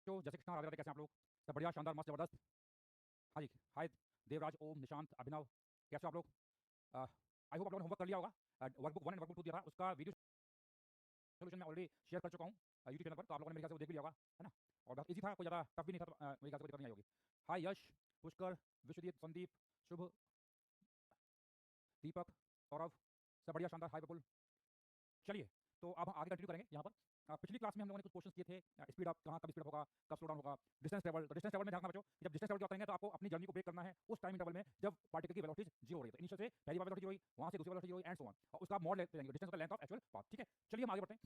तो जैसे कृष्णा, राधे राधे, कैसे हैं आप लोग? सब बढ़िया, शानदार, मस्त, जबरदस्त। हाँ जी। हाय देवराज, ओम, निशांत, अभिनव, कैसे हो आप लोग? आई होप आप लोगों ने होमवर्क कर लिया होगा। वर्कबुक 1 एंड वर्कबुक 2 दिया था, उसका वीडियो सोल्यूशन मैं ऑलरेडी शेयर कर चुका हूँ यूट्यूब चैनल पर, तो आप लोगों ने मेरे ख्याल से वो देख भी लिया होगा, है ना? और बहुत ईजी था, कोई ज़्यादा टफ भी नहीं था, तो मेरे ख्याल से कोई दिक्कत नहीं आई होगी। हाय यश, पुष्कर, विश्वजीत, संदीप, शुभ, दीपक, सौरभ, सब बढ़िया, शानदार, हाय बकुल। चलिए, तो अब हम आगे कंटिन्यू करेंगे यहाँ पर। पिछली क्लास में हम लोगों ने कुछ क्वेश्चन किए थे, स्पीड अप कहाँ कब स्पीड अप होगा, कब स्लो डाउन होगा, डिस्टेंस ट्रेवल। तो डिस्टेंस ट्रेवल में ध्यान रखना बच्चों कि जब डिस्टेंस ट्रेवल की बात करेंगे तो आपको अपनी जर्नी को ब्रेक करना है उस टाइम इंटरवल में जब पार्टिकल की वेलोसिटी जीरो हो रही है। तो इनिशियल से पहली बार वेलोसिटी हुई, वहां से दूसरी वेलोसिटी हुई, एंड सो ऑन, और उसका मॉड लेते जाएंगे, डिस्टेंस होता है लेंथ ऑफ एक्चुअल पाथ। ठीक है, चलिए हम आगे बढ़ते हैं।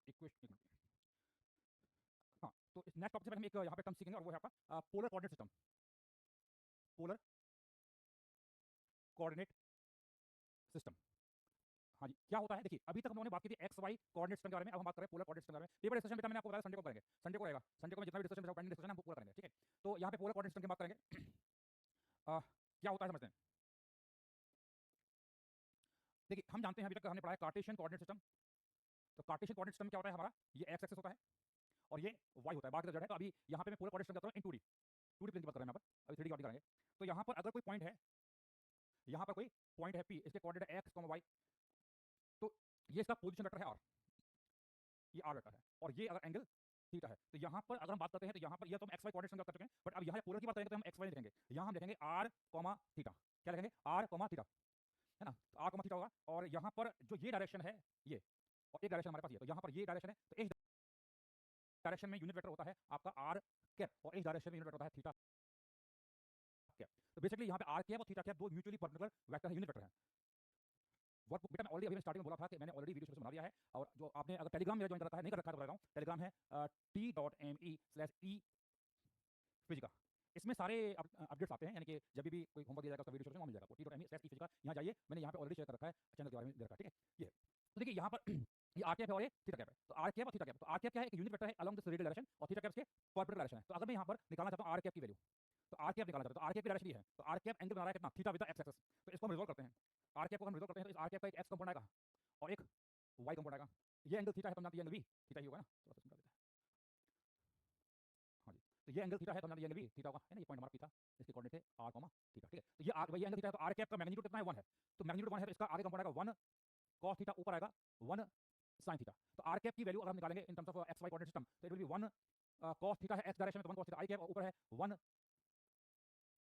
इक्वेशन, हाँ, तो इस नेक्स्ट टॉपिक से पहले हम एक यहाँ पे टर्म सीखेंगे, और वो है आपका polar coordinate system. Polar coordinate system, हाँ जी, क्या होता है? देखिए, अभी तक हम लोगों ने बात की थी एक्स वाई कोऑर्डिनेट सिस्टम के बारे में, अब हम बात कर रहे हैं पोलर कोऑर्डिनेट सिस्टम के बारे में। पेपर डिस्कशन बेटा मैंने आपको बताया संडे को करेंगे, संडे को रहेगा, संडे को मैं जितना भी डिस्कशन पेंडिंग डिस्कशन है हम पूरा करेंगे। ठीक है, तो यहाँ पे पोलर कोऑर्डिनेट सिस्टम की बात करेंगे। क्या होता है समझते हैं। देखिए, हम जानते हैं अभी तक हमने पढ़ा है कार्टेशियन कोऑर्डिनेट सिस्टम। तो कार्टेशियन कोऑर्डिनेट सिस्टम क्या होता है हमारा? ये एक्स एक्सिस होता है और ये वाई होता है, बाकी तो जड़ है। तो अभी यहाँ पे मैं पोलर कोऑर्डिनेट सिस्टम करता हूँ इन 2D, 2D प्लेन की बात कर रहे हैं यहाँ पर, अभी 3D की बात नहीं करेंगे। तो यहाँ पर अगर कोई पॉइंट है, यहाँ पर कोई पॉइंट है पी, इसके कोऑर्डिनेट है एक्स वाई, तो ये इसका पोजीशन वेक्टर है आर, ये आर वेक्टर है, और ये अगर एंगल थीटा है। तो यहाँ पर अगर हम बात करते हैं तो यहाँ पर यह तो हम एक्स वाई कोऑर्डिनेट सिस्टम कर चुके हैं, बट अब यहाँ पोलर की बात करेंगे तो हम एक्स वाई लिखेंगे, यहाँ हम लिखेंगे आर कॉमा थीटा। क्या लिखेंगे? आर कॉमा थीटा, है ना? तो आर कॉमा थीटा होगा, और यहाँ पर जो ये डायरेक्शन है ये, और एक डायरेक्शन हमारे पास ये, तो यहाँ पर ये डायरेक्शन है, तो इस डायरेक्शन में यूनिट वेक्टर होता है आपका आर कैप, और इस डायरेक्शन में यूनिट वेक्टर होता है थीटा कैप। तो बेसिकली यहाँ पे आर कैप और थीटा कैप दो म्यूचुअली परपेंडिकुलर वेक्टर है, यूनिट वेक्टर है। वर्क बेटा मैं ऑलरेडी अभी स्टार्टिंग में बोला था कि मैंने ऑलरेडी वीडियो बना दिया है, और जो आपने अगर टेलीग्राम मेरा ज्वाइन कर रखा है, नहीं कर रखा है तो बता रहा हूँ, टेलीग्राम है t.me/e फिजिका। इसमें सारे अपडेट्स आते हैं, यानी कि जब भी कोई होमवर्क दिया जाएगा उसका वीडियो सोल्यूशन वहाँ मिल जाएगा। तो t.me/e फिजिका, यहाँ जाइए, मैंने यहाँ पे ऑलरेडी शेयर कर रखा है, चैनल के बारे में दे रखा है। ठीक है, ये तो देखिए यहाँ पर ये आर कैप है और ये थीटा कैप है। तो आर कैप और थीटा कैप, तो आर कैप क्या है? एक यूनिट वेक्टर है अलोंग दिस रेडियल डायरेक्शन, और थीटा कैप इसके परपेंडिकुलर डायरेक्शन है। तो अगर मैं यहाँ पर निकालना चाहता हूँ आर कैप की वैल्यू, तो आर कैप निकालना चाहता हूँ, तो आर कैप की डायरेक्शन ये है, तो आर कैप एंगल बना रहा है कितना? Theta with the x axis. तो इसको हम रिजॉल्व करते हैं, आर कैप को हम रिजॉल्व करते हैं, तो इस आर कैप का एक एक्स कंपोनेंट आएगा और एक वाई कंपोनेंट आएगा। ये एंगल थीटा है तो हम जानते हैं एंगल भी थीटा ही होगा ना, थोड़ा सा निकाल देते हैं। हाँ जी, तो ये एंगल थीटा है तो हम जानते हैं एंगल भी थीटा होगा, है ना? ये पॉइंट हमारा पी था, इसके कोऑर्डिनेट थे आर कॉमा थीटा। ठीक है, तो ये आर, ये एंगल थीटा है, तो आर कैप का मैग्नीट्यूड कितना है? 1 है। तो मैग्नीट्यूड 1 है, तो इसका आगे कंपोनेंट आएगा 1 कॉस थीटा, ऊपर आएगा 1 साइन थीटा। तो आर कैप की वैल्यू अगर हम निकालेंगे in terms of x y coordinate system, तो it will be 1 cos theta है एक्स डायरेक्शन में, तो 1 कॉस थीटा आई कैप, और ऊपर है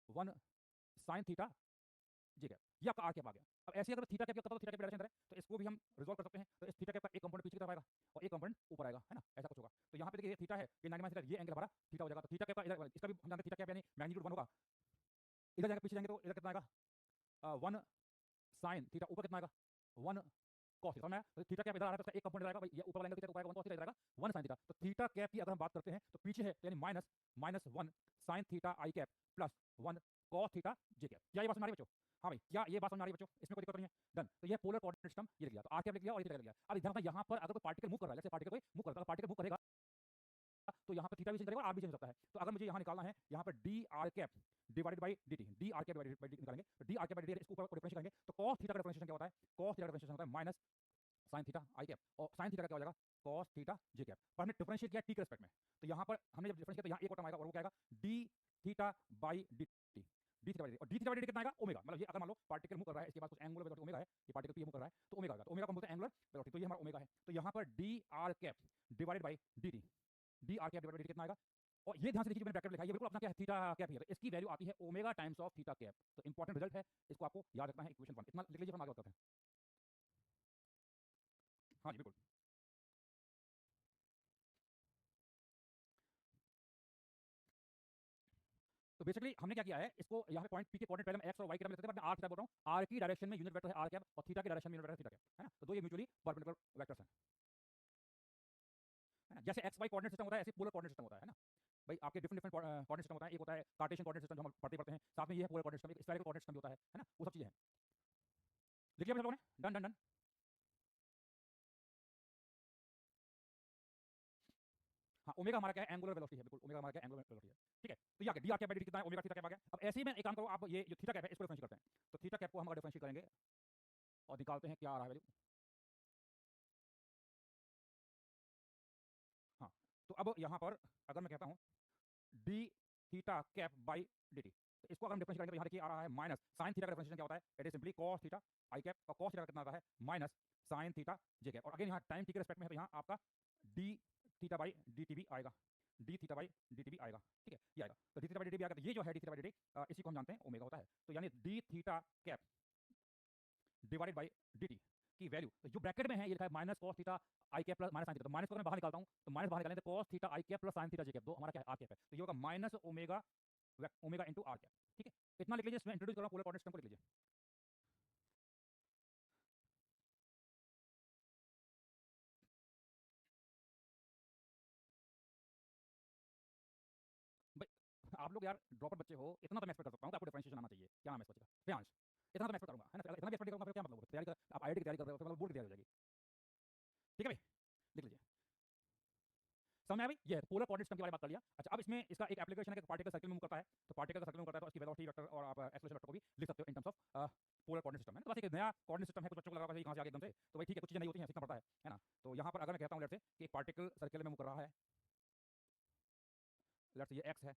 1 साइन थीटा जी कैप। ये आपका आर कैप आ गया। अब ऐसे अगर थीटा कैप का पता, तो थीटा कैप डायरेक्शन अंदर है, तो इसको भी हम रिजॉल्व कर सकते हैं। तो इस थीटा कैप का एक कंपोनेंट पीछे की तरफ आएगा और एक कंपोनेंट ऊपर आएगा, है ना? ऐसा कुछ होगा। तो यहाँ पे देखिए, ये थीटा है, ये 90 थीटा, ये एंगल हमारा थीटा हो जाएगा। तो थीटा कैप का इधर, इसका भी हम जानते हैं थीटा कैप यानी मैग्नीट्यूड 1 होगा। इधर जाएगा, पीछे जाएंगे तो इधर कितना आएगा? 1 साइन थीटा, ऊपर कितना आएगा? 1 कॉस थीटा। तो थीटा कैप इधर आ रहा है, तो इसका एक कंपोनेंट आएगा भाई, ये ऊपर वाला एंगल थीटा ऊपर आएगा 1 कॉस थीटा, इधर आएगा 1 साइन थीटा। तो थीटा कैप की अगर हम बात करते हैं तो पीछे है, तो यानी minus minus 1 sine theta i cap plus 1 cos theta J cap. क्या ये बात समझ आ रही है बच्चों? हाँ भाई, क्या ये बात समझ आ रही है बच्चों? इसमें कोई दिक्कत नहीं है, डन। तो ये पोलर कोऑर्डिनेट सिस्टम ये लिख लिया, तो आर कैप लिख लिया और ये थीटा लिख लिया। अब इधर यहाँ पर अगर कोई पार्टिकल मूव कर रहा है, जैसे पार्टिकल कोई मूव करता है, पार्टिकल मूव करेगा तो यहाँ पर थीटा भी चेंज करेगा और आर भी चेंज हो सकता है। तो अगर मुझे यहाँ निकालना है, यहाँ पर D R cap divided by d T, D R cap divided by D निकालेंगे, तो d are cap by D, इसको ऊपर डिफरेंशिएट करेंगे, तो कॉस थीटा का डिफरेंशिएशन क्या होता है? कॉस थीटा का डिफरेंशिएशन होता है minus sine theta i cap, और साइन थीटा का क्या हो जाएगा? कॉस थीटा जे कैप। पर हमने डिफरेंशिएट किया टी के रिस्पेक्ट में, तो यहाँ पर हमने जब डिफरेंशिएट किया तो यहाँ एक और टर्म आएगा, और वो क्या आएगा? D theta by d T, D theta by D, और डी थीटा बाई डी कितना आएगा? ओमेगा। मतलब ये अगर मान लो पार्टिकल मूव कर रहा है, इसके पास कुछ एंगुलर वेलोसिटी ओमेगा है, ये पार्टिकल पी मूव कर रहा है तो ओमेगा आएगा, तो ओमेगा को हम बोलते हैं एंगुलर वेलोसिटी, तो ये हमारा ओमेगा है। तो यहाँ पर D R cap divided by d T, D R cap divided by D कितना आएगा? और ये ध्यान से देखिए, मैंने ब्रैकेट में लिखा है, ये बिल्कुल अपना क्या है? थीटा कैप ही है, तो इसकी वैल्यू आती है omega times of theta cap. तो इंपॉर्टेंट रिजल्ट है, इसको आपको याद रखना है, इक्वेशन 1 इतना लिख लीजिए, हम आगे करते हैं। हाँ जी बिल्कुल। तो बेसिकली हमने क्या किया है, इसको यहाँ पे पॉइंट पी के कोऑर्डिनेट पहले हम एक्स और वाई के टर्म में लेते थे, मैं आर थीटा बोल रहा हूँ। आर की डायरेक्शन में यूनिट वेक्टर है आर कैप, और थीटा की डायरेक्शन में यूनिट वेक्टर थीटा कैप, है ना? तो दो ये म्यूचुअली परपेंडिकुलर वेक्टर्स हैं, है ना? जैसे एक्स वाई कोऑर्डिनेट सिस्टम होता है, ऐसे पोलर कोऑर्डिनेट सिस्टम होता है ना भाई? आपके डिफरेंट डिफरेंट कोऑर्डिनेट सिस्टम होता है, एक होता है कार्टेशियन कोऑर्डिनेट सिस्टम जो हम पढ़ते हैं, साथ में ये है पोलर कोऑर्डिनेट सिस्टम, एक स्फेरिकल कोऑर्डिनेट सिस्टम भी होता है ना? वो सब चीजें हैं। लिख लिया आप लोगों ने? Done done done. हाँ, ओमेगा हमारा क्या है? एंगुलर वेलोसिटी है, बिल्कुल ओमेगा हमारा क्या है? एंगुलर वेलोसिटी है। ठीक है, तो ये आ गया D R cap by D कितना है? ओमेगा थीटा कैप आ गया। अब ऐसे ही मैं एक काम करो, आप ये जो थीटा कैप है इसको डिफरेंशिएट करते हैं, तो थीटा कैप को हम अगर डिफरेंशिएट करेंगे और निकालते हैं क्या आ रहा है वैल्यू। हाँ, तो अब यहाँ पर अगर मैं कहता हूँ D theta cap by d T, तो इसको अगर हम डिफरेंशिएट करेंगे तो यहाँ देखिए आ रहा है माइनस साइन थीटा का डिफरेंशिएशन क्या होता है, it is simply cos theta i cap, और कॉस थीटा कितना आता है माइनस साइन थीटा जे कैप, और अगेन यहाँ टाइम टी के रिस्पेक्ट में है तो यहाँ आपका D theta by d T भी आएगा, D theta by d T भी आएगा, ठीक है ये आएगा, तो D theta by d T भी आएगा, तो ये जो है D theta by d T इसी को हम जानते हैं ओमेगा होता है, तो यानी d theta cap divided by d t की वैल्यू, तो जो ब्रैकेट में है ये लिखा है minus cos theta i cap plus minus sine theta, तो माइनस को अगर मैं बाहर निकालता हूँ तो माइनस बाहर निकालेंगे तो cos theta i cap plus sine theta J cap, दो हमारा क्या है आर कैप है, तो ये होगा minus omega omega into r cap, ठीक है इतना लिख लीजिए, इसमें इंट्रोड्यूस कर रहा हूँ पोलर कोऑर्डिनेट सिस्टम को लिख लीजिए। भाई आप लोग यार ड्रॉपर बच्चे हो, इतना तो मैं एक्सपेक्ट कर सकता हूँ कि आपको डिफरेंशिएशन आना चाहिए, क्या नाम है इस बच्चे का प्रियांश, इतना तो मैं एक्सपेक्ट करूंगा है ना, इतना भी एक्सपेक्ट करूंगा फिर क्या मतलब, तैयारी कर आप आईआईटी की तैयारी कर रहे हो तो मतलब बोर्ड की तैयारी हो जाएगी, ठीक है भाई लिख लीजिए। समझ में आया भाई, ये पोलर कोऑर्डिनेट सिस्टम के बारे में बात कर लिया। अच्छा अब इसमें इसका एक एप्लीकेशन है कि पार्टिकल सर्कल में मूव करता है, तो पार्टिकल का सर्कल में करता है तो इसकी वेलोसिटी वेक्टर और आप एक्सेलरेशन वेक्टर को भी लिख सकते हो इन terms of polar coordinate system है ना, तो बस एक नया कोऑर्डिनेट सिस्टम है, कुछ बच्चों को लगा कहाँ से आ गया एकदम से, तो भाई ठीक है कुछ चीजें नहीं होती हैं, सीखना पड़ता है ना। तो यहाँ पर अगर मैं कहता हूँ लेट्स से कि एक पार्टिकल सर्कल में मूव कर रहा है, लेट्स से ये एक्स है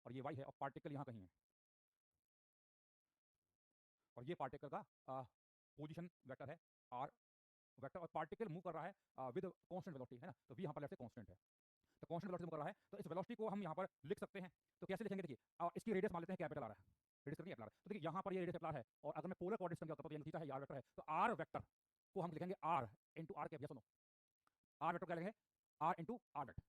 और ये वाई है और पार्टिकल यहाँ कहीं है, और ये पार्टिकल का पोजीशन वेक्टर है आर वेक्टर, और पार्टिकल मूव कर रहा है विद कांस्टेंट वेलोसिटी है ना, तो वी यहाँ पर लेट्स से कांस्टेंट है, तो कांस्टेंट वेलोसिटी मूव कर रहा है, तो इस वेलोसिटी को हम यहाँ पर लिख सकते हैं, तो कैसे लिखेंगे देखिए, इसकी रेडियस मान लेते हैं कैपिटल आर है, रेडियस कितनी कैपिटल आर है, तो देखिए यहाँ पर ये रेडियस कैपिटल आर है, और अगर मैं पोलर कोऑर्डिनेट सिस्टम की बात करता हूँ तो थीटा है आर वेक्टर है, तो आर वेक्टर को हम लिखेंगे आर इंटू आर कैप, या सुनो आर वेक्टर क्या लिखेंगे आर इंटू आर वेक्टर,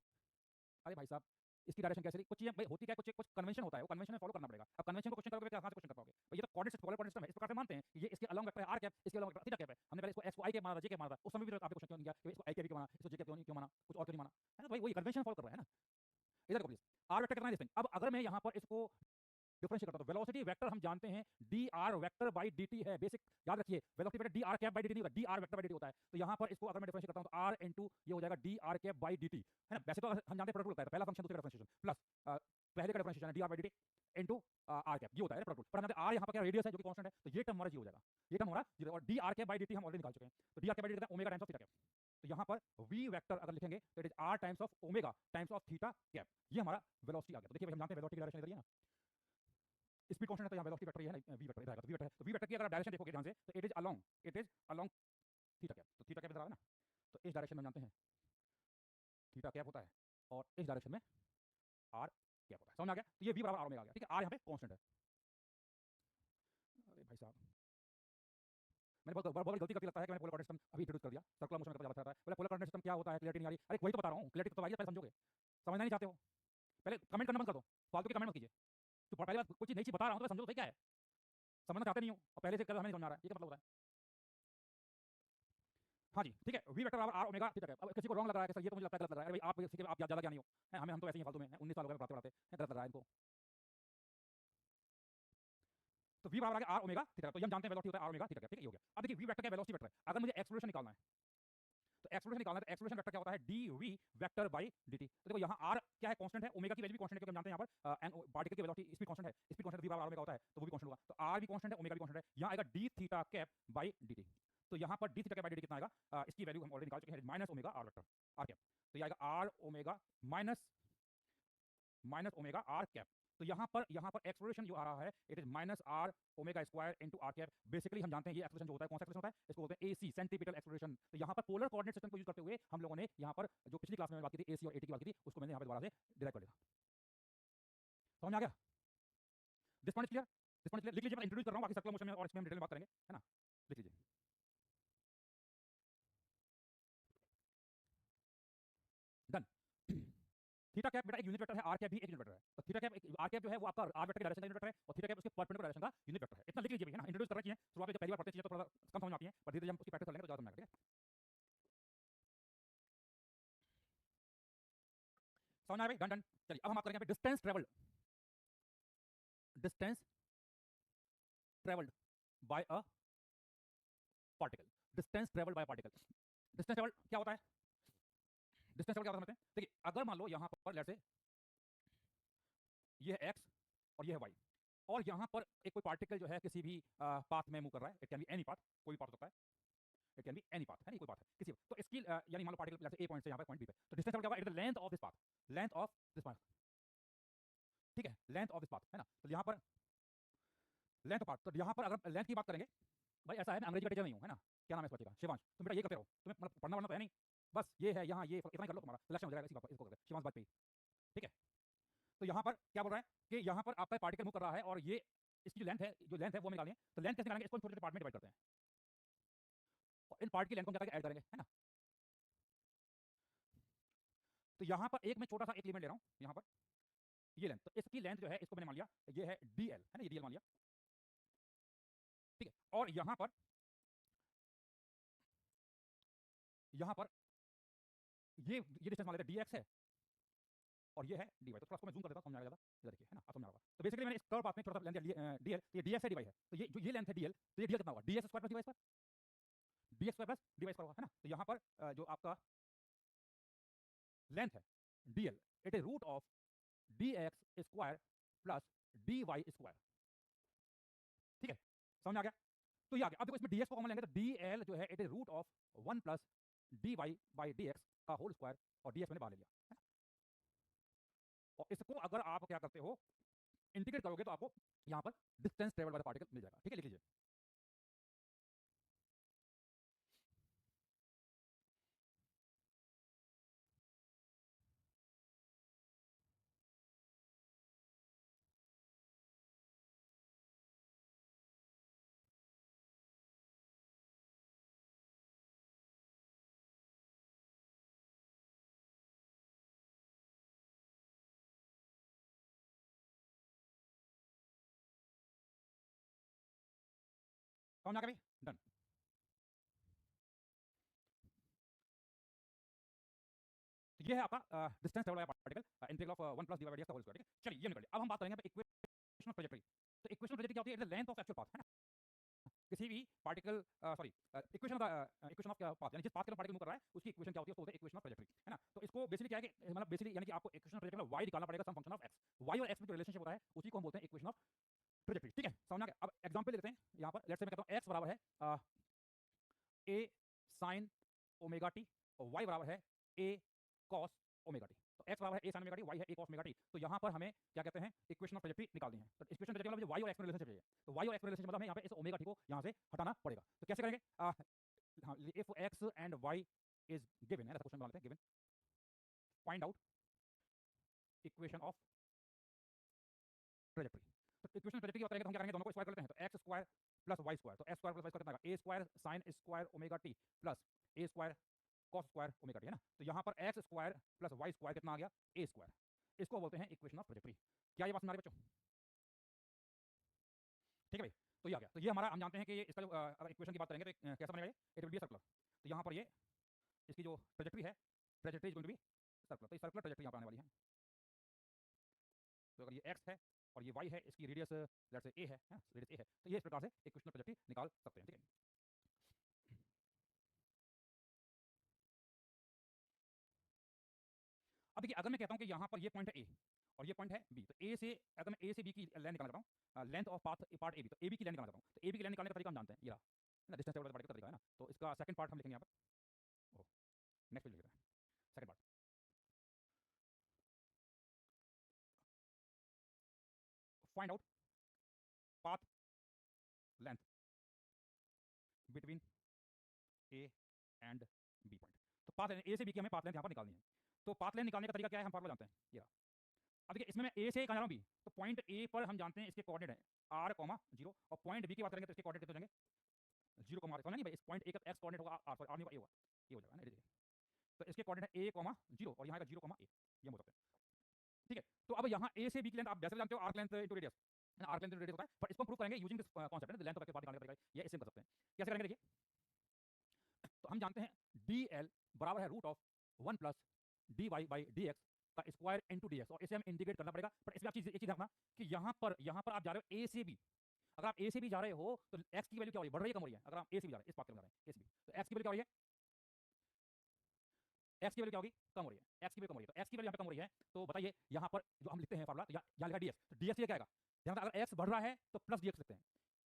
अरे भाई साहब इसकी डायरेक्शन कैसे कुछ चीजें भाई होती क्या, कुछ कुछ कन्वेंशन होता है, वो कन्वेंशन में फॉलो करना पड़ेगा, अब कन्वेंशन को क्वेश्चन करोगे कहाँ से क्वेश्चन कर पाओगे, ये तो कोऑर्डिनेट पोलर कोऑर्डिनेट सिस्टम है, इस प्रकार से मानते हैं कि ये इसके अलॉन्ग वेक्टर है आर कैप, इसके अलॉन्ग वेक्टर थीटा कैप है, हमने पहले इसको एक्स को आई कैप माना था जे कैप माना था, उस समय भी तो आपने क्वेश्चन क्यों नहीं किया कि इसको आई कैप क्यों माना, इसको जे कैप क्यों माना, कुछ और क्यों नहीं माना, है ना, भाई वही कन्वेंशन फॉलो कर रहा है ना। इधर को प्लीज आर वेक्टर कितना है डिस्टिंक्ट, अब अगर मैं यहाँ पर इसको डिफरेंशिएट करता हूं, वेलोसिटी वेक्टर हम जानते हैं D R vector by d T है, बेसिक याद रखिए, velocity vector D R cap by d T नहीं होता, D R vector by d T होता है, तो यहाँ पर इसको अगर मैं डिफरेंशिएट करता हूं तो आर इंटू ये हो जाएगा D R cap by d T, है ना, वैसे तो हम जानते हैं प्रोडक्ट होता है, पहला फंक्शन दूसरे का डिफरेंशिएशन प्लस पहले का डिफरेंशिएशन है d r by d t into r cap, ये होता है प्रोडक्ट, पर हमने आर यहाँ पर क्या रेडियस है जो कि कांस्टेंट है, तो ये टर्म हमारा जी हो जाएगा, ये टर्म हमारा जीरो, और D R cap by d T हम ऑलरेडी निकाल चुके हैं, तो d are cap by d T omega times of theta cap, तो यहाँ पर v वेक्टर अगर लिखेंगे तो it is r times of omega times of theta cap, ये हमारा वेलोसिटी आ गया, तो देखिए हम जानते हैं वेलोसिटी की डायरेक्शन इधर ही है ना, स्पीड कांस्टेंट है तो यहाँ वेलोसिटी वेक्टर ये है ना, v वेक्टर इधर आएगा, तो v वेक्टर है, तो v वेक्टर की अगर डायरेक्शन देखोगे ध्यान से तो it is along theta cap, तो थीटा कैप इधर आ ना, तो इस डायरेक्शन में जानते हैं थीटा कैप होता है, और इस डायरेक्शन में r कैप होता है, समझ आ गया, तो ये v बराबर r ओमेगा आ गया, ठीक है, r यहाँ पे कांस्टेंट है। अरे भाई साहब मैंने बहुत बड़ी गलती करती लगता है कि मैंने पोलर कोऑर्डिनेट सिस्टम अभी इंट्रोड्यूस कर दिया, सर्कुलर मोशन में पता चलता है, बोले पोलर कोऑर्डिनेट सिस्टम क्या होता है, क्लियरिटी नहीं आ रही, अरे वही तो बता रहा हूँ, क्लियरिटी तो आइए पहले समझोगे, समझना नहीं चाहते हो, पहले कमेंट करना बंद कर दो, फालतू के कमेंट मत कीजिए, तो पहली बात कुछ नई चीज बता रहा हूँ तो समझो सही क्या है, समझना चाहते नहीं हो और पहले से कर हमें नहीं समझ आ रहा है, ये क्या मतलब होता है। हाँ जी ठीक है, वी वेक्टर बराबर आर ओमेगा थीटा कैप, अब किसी को रॉन्ग लग रहा है कि सर ये तो मुझे लगता है गलत लग रहा है, अरे भाई आप ज्यादा ज्ञानी हो, हमें हम तो ऐसे ही फालतू में 19 साल हो गए पढ़ाते पढ़ाते, गलत लग रहा है इनको, तो v बराबर आ गया r ओमेगा थीटा, तो ये हम जानते हैं वेलोसिटी होता है r ओमेगा थीटा, ठीक है ये हो गया। अब देखिए v वेक्टर क्या वेलोसिटी वेक्टर है, अगर मुझे एक्सेलरेशन निकालना है तो एक्सेलरेशन निकालना है तो एक्सेलरेशन वेक्टर क्या होता है dv वेक्टर बाई dt, तो देखो यहाँ r क्या है कांस्टेंट है, ओमेगा की वैल्यू भी कांस्टेंट है क्योंकि हम जानते हैं यहाँ पर पार्टिकल की वेलोसिटी स्पीड कांस्टेंट है, स्पीड कांस्टेंट v बराबर r ओमेगा होता है तो वो भी कांस्टेंट होगा, तो r भी कांस्टेंट है ओमेगा भी कांस्टेंट है, यहाँ आएगा d theta cap by dt, तो यहाँ पर d theta cap by dt कितना आएगा, इसकी वैल्यू हम ऑलरेडी निकाल चुके हैं minus omega r vector r cap, तो ये आएगा r omega minus omega r cap, तो यहाँ पर एक्सेलरेशन जो आ रहा है it is minus r omega square into r cap, basically हम जानते हैं ये एक्सेलरेशन जो होता है कौन सा एक्सेलरेशन होता है, इसको बोलते हैं एसी सेंट्रीपिटल एक्सेलरेशन, तो यहाँ पर पोलर कोऑर्डिनेट सिस्टम को यूज करते हुए हम लोगों ने यहाँ पर जो पिछली क्लास में बात की थी एसी और एटी की बात की थी उसको मैंने यहाँ पर दोबारा से डिराइव कर लिया, समझ में आ गया, this point clear, this point clear, लिख लीजिए, मैं इंट्रोड्यूस कर रहा हूँ, बाकी सर्कुलर मोशन में और इसमें हम डिटेल में बात करेंगे, है ना, लिख लीजिए। डन। थीटा कैप बेटा एक यूनिट वेक्टर है, आर कैप भी एक यूनिट वेक्टर है, तो थीटा कैप आर कैप जो है वो आपका आर वेक्टर की डायरेक्शन का यूनिट वेक्टर है, और थीटा कैप उसके परपेंडिकुलर डायरेक्शन का यूनिट वेक्टर है, इतना लिख लीजिए भैया ना, इंट्रोड्यूस कर रखी है, शुरुआत में जब पहली बार पढ़ते चीजें तो थोड़ा कम समझ में आती है, पर धीरे धीरे हम उसकी प्रैक्टिस कर लेंगे तो ज्यादा समझ आएगा, ठीक है, समझ आया भाई, डन डन। चलिए अब हम बात करेंगे distance travelled, distance travelled by a particle, distance travelled by particle, distance travelled क्या होता है, डिस्टेंस ट्रेवल क्या होता है समझते हैं, देखिए अगर मान लो यहाँ पर लेट्स से ये है x और ये है y, और यहाँ पर एक कोई पार्टिकल जो है किसी भी पाथ में मूव कर रहा है, it can be any path, कोई भी पाथ हो सकता है, it can be any path, है नहीं, कोई पाथ है किसी भी। तो इसकी यानी मान लो पार्टिकल जैसे ए पॉइंट से यहाँ पर पॉइंट बी पे, तो डिस्टेंस क्या होगा, it is the length of this path, length of this path, ठीक है, लेंथ ऑफ दिस पाथ, है ना। तो यहाँ पर लेंथ पाथ, तो यहाँ पर अगर लेंथ की बात करेंगे, भाई ऐसा है मैं अंग्रेजी का टीचर नहीं हूँ, है ना, क्या नाम है इस बच्चे का, शिवांश, तुम बेटा ये करते रहो, तुम्हें मतलब पढ़ना वढ़ना तो है नहीं, बस ये है यहाँ ये इतना ही कर लो, तुम्हारा सिलेक्शन हो जाएगा इसी बात, इसको करके शिवांश वाजपेयी, ठीक है। तो यहाँ पर क्या बोल रहा है कि यहाँ पर आपका पार्टिकल मूव कर रहा है और ये इसकी जो लेंथ है वो निकालेंगे, तो लेंथ कैसे निकालेंगे, इसको छोटे छोटे पार्ट में डिवाइड करते हैं और इन पार्ट की लेंथ को क्या करेंगे, ऐड करेंगे, है ना। तो यहाँ पर एक मैं छोटा सा एक एलिमेंट ले रहा हूँ, यहाँ पर ये लेंथ, तो इसकी लेंथ जो है इसको मैंने मान लिया ये है dl, है ना, ये dl मान लिया, ठीक है। और यहाँ पर ये डिस्टेंस मान लेते हैं dx है और ये है dy, तो थोड़ा इसको मैं जूम कर देता हूँ, समझ आ जाएगा, इधर देखिए, है ना, आप समझ आ रहा होगा। तो बेसिकली मैंने इस कर्व पाथ में छोटा सा लेंथ लिया dl, तो ये dx है dy है, तो ये जो ये लेंथ है dl, तो ये dl कितना होगा, dx square plus dy square, dx square plus dy square होगा, है ना। तो यहाँ पर जो आपका लेंथ है dl, it is root of dx square plus dy square, ठीक है, समझ में आ गया। तो ये आ गया। अब देखो इसमें dx को कॉमन लेंगे तो dl जो है it is root of 1 plus dy by dx का होल स्क्वायर, और dx मैंने बाहर ले लिया, है ना। और इसको अगर आप क्या करते हो, इंटीग्रेट करोगे तो आपको यहाँ पर distance travel by the particle मिल जाएगा, ठीक है, लिख लीजिए। समझ आ गया भाई, डन। तो ये है आपका distance travel bye particle, integral of 1 plus dy by dx का होल स्क्वायर, ठीक है। चलिए ये निकल लिया। अब हम बात करेंगे इक्वेशन ऑफ ट्रैजेक्टरी। तो इक्वेशन ऑफ ट्रैजेक्टरी क्या होती है, it is the length of actual path, है ना, किसी भी particle sorry equation of path, यानी जिस पाथ के पार्टिकल मूव कर रहा है उसकी इक्वेशन क्या होती है, उसको बोलते हैं इक्वेशन ऑफ ट्रैजेक्टरी, है ना। तो इसको बेसिकली क्या है कि मतलब बेसिकली यानी कि आपको इक्वेशन ऑफ ट्रैजेक्टरी में y निकालना पड़ेगा सम फंक्शन ऑफ x, y और x में जो रिलेशनशिप होता है उसी को हम बोलते हैं इक्वेशन ऑफ ट्रैजेक्टरी, ठीक है, समझ आ गया। अब एग्जांपल लेते हैं, यहाँ पर लेट्स से मैं कहता हूँ x बराबर है a sin ओमेगा t और y बराबर है a cos ओमेगा t। तो x बराबर है a sin omega t, y है a cos ओमेगा t। तो यहाँ पर हमें क्या कहते हैं, इक्वेशन ऑफ ट्रैजेक्टरी निकालनी है। तो इक्वेशन ट्रैजेक्टरी मतलब y और x में रिलेशनशिप चाहिए, तो y और x में रिलेशनशिप मतलब हमें यहाँ पे इस ओमेगा t को यहाँ से हटाना पड़ेगा। तो कैसे करेंगे, हाँ, if x and y is given, ऐसा क्वेश्चन बना लेते हैं, given, find out equation of trajectory. तो इक्वेशन ट्रैजेक्टरी की बात करेंगे तो हम क्या करेंगे, दोनों को स्क्वायर कर लेते हैं, तो x square plus y square, तो x square plus y square कितना आएगा, a square sin square omega t plus a square cos square omega t, है ना। तो यहाँ पर x square plus y square कितना आ गया, a स्क्वायर, इसको बोलते हैं इक्वेशन ऑफ ट्रैजेक्टरी। क्या ये बात समझ आ रही है बच्चों, ठीक है भाई। तो ये आ गया। तो ये हमारा हम जानते हैं कि ये इसका जो अगर इक्वेशन की बात करेंगे तो कैसा बनेगा, ये इट विल बी सर्कुलर। तो यहाँ पर ये इसकी जो ट्रैजेक्टरी है, trajectory is going to be circular, तो ये सर्कुलर ट्रैजेक्टरी यहाँ पर आने वाली है। तो अगर ये x है और ये y है, इसकी रेडियस लेट्स से a है, रेडियस a है, तो ये इस प्रकार से इक्वेशन ऑफ ट्रैजेक्टरी निकाल सकते हैं, ठीक है। अब देखिए अगर मैं कहता हूँ कि यहाँ पर ये पॉइंट है a और ये पॉइंट है b, तो a से अगर मैं a से b की लेंथ निकालना चाहता हूँ, length of path part ab, तो ab की लेंथ निकालना चाहता हूँ, तो ab की लेंथ निकालने का तरीका हम जानते हैं, ये रहा, है ना, डिस्टेंस टेबल का तरीका, है ना। तो इसका सेकंड पार्ट हम लिखेंगे यहाँ पर, ओह नेक्स्ट पेज लिख रहे हैं, second part, find out path length between a and b point. तो पाथ a से b की हमें पाथ लेंथ यहाँ पर निकालनी है। तो पाथ लेंथ निकालने का तरीका क्या है, हम फॉर्मूला जानते हैं, ये रहा। अब देखिए इसमें मैं a से कहाँ जा रहा हूँ, b, तो पॉइंट a पर हम जानते हैं इसके कोऑर्डिनेट है r, 0, और पॉइंट b की बात करेंगे तो इसके कोऑर्डिनेट कितने हो जाएंगे, 0, r, नहीं भाई, इस पॉइंट a का x कोऑर्डिनेट होगा r, नहीं होगा, a होगा, ये हो जाएगा ना, देखिए। तो इसके कोऑर्डिनेट है a, 0 और यहाँ का 0, a, ये हो सकते हैं, ठीक है। तो अब यहाँ a से b की लेंथ आप जैसे जानते हो arc length into radius, arc length radius होता है, पर इसको प्रूव करेंगे यूजिंग दिस कांसेप्ट, है ना, लेंथ ऑफ एक्चुअल पाथ निकालने का तरीका ये इससे कर सकते हैं। कैसे करेंगे देखिए, तो हम जानते हैं dl बराबर है root of 1 plus dy by dx का स्क्वायर इनटू dx, और इसे हम इंटीग्रेट करना पड़ेगा। पर इसमें आप एक चीज रखना कि यहाँ पर आप जा रहे हो a से b, अगर आप a से b जा रहे हो तो x की वैल्यू क्या हो रही है, बढ़ रही है, कम हो रही है, अगर आप a से b जा रहे हैं, इस पाथ के जा रहे हैं a से b, तो x की वैल्यू क्या हो रही है, x की वैल्यू क्या होगी, कम हो रही है, x की वैल्यू कम हो रही है, तो x की वैल्यू यहाँ पे कम हो रही है, तो बताइए यहाँ पर जो हम लिखते हैं फार्मूला, तो यहाँ लिखा ds, तो ds ये क्या आएगा, ध्यान रखना, अगर एक्स बढ़ रहा है तो प्लस डी एक्स लिखते हैं,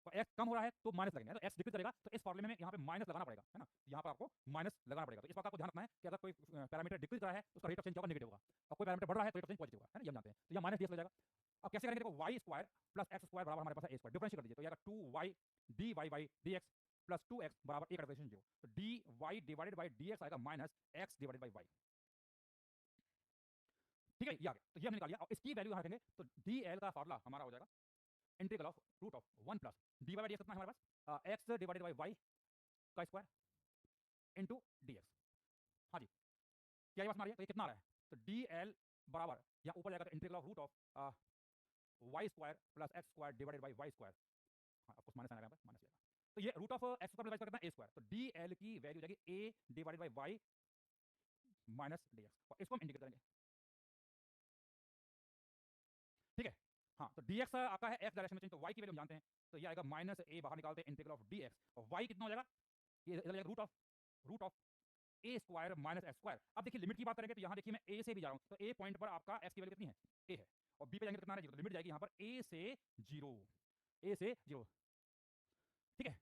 और एक्स कम हो रहा है तो माइनस लगेंगे। तो एक्स डिक्रीज करेगा तो इस फॉर्मूले में यहाँ पे माइनस लगाना पड़ेगा, है ना, यहाँ पर आपको माइनस लगाना पड़ेगा। तो इस बात का आपको ध्यान रखना है कि अगर कोई पैरामीटर डिक्रीज कर रहा है तो उसका रेट ऑफ चेंज होगा नेगेटिव होगा, और कोई पैरामीटर बढ़ रहा है तो रेट ऑफ चेंज पॉजिटिव होगा, है ना, ये हम जानते हैं। तो यह माइनस डी एक्स हो जाएगा। अब कैसे करेंगे, देखो y square plus x square बराबर हमारे पास है ए स्क्वायर, डिफरेंशिएट कर दीजिए, तो ये आएगा 2y dy by dx plus 2x बराबर a का डेफिनेशन 0। तो dy डिवाइडेड बाई dx आएगा minus x divided by y। ठीक है, ये आ गया, तो ये हमने निकाल लिया। और इसकी वैल्यू यहाँ रखेंगे तो dl का फार्मूला हमारा हो जाएगा integral of root of 1 plus dy by dx कितना है हमारे पास, x डिवाइडेड बाई y का स्क्वायर इनटू dx। हाँ जी, क्या ये बात हमारी है, तो ये कितना आ रहा है, तो dl बराबर यहाँ ऊपर जाएगा तो integral of root of y square plus x square divided by y square. हाँ, आपको माइनस आएगा, माइनस आएगा, तो ये root of x square plus कितना a स्क्वायर, तो dl की वैल्यू जाएगी a divided by y minus dx, और इसको हम इंटीग्रेट करेंगे। ठीक है, हाँ, तो dx आपका है x डायरेक्शन में चेंज, तो y की वैल्यू हम जानते हैं, तो ये आएगा माइनस a, बाहर निकालते हैं इंटीग्रल ऑफ dx, और y कितना हो जाएगा, ये इधर जाएगा root of a square minus x square. अब देखिए लिमिट की बात करेंगे तो यहाँ देखिए मैं a से भी जा रहा हूँ, तो a पॉइंट पर आपका x की वैल्यू कितनी है, a है, और b पे जाएंगे तो कितना है, 0, तो लिमिट जाएगी यहाँ पर a से 0, a से 0। ठीक है,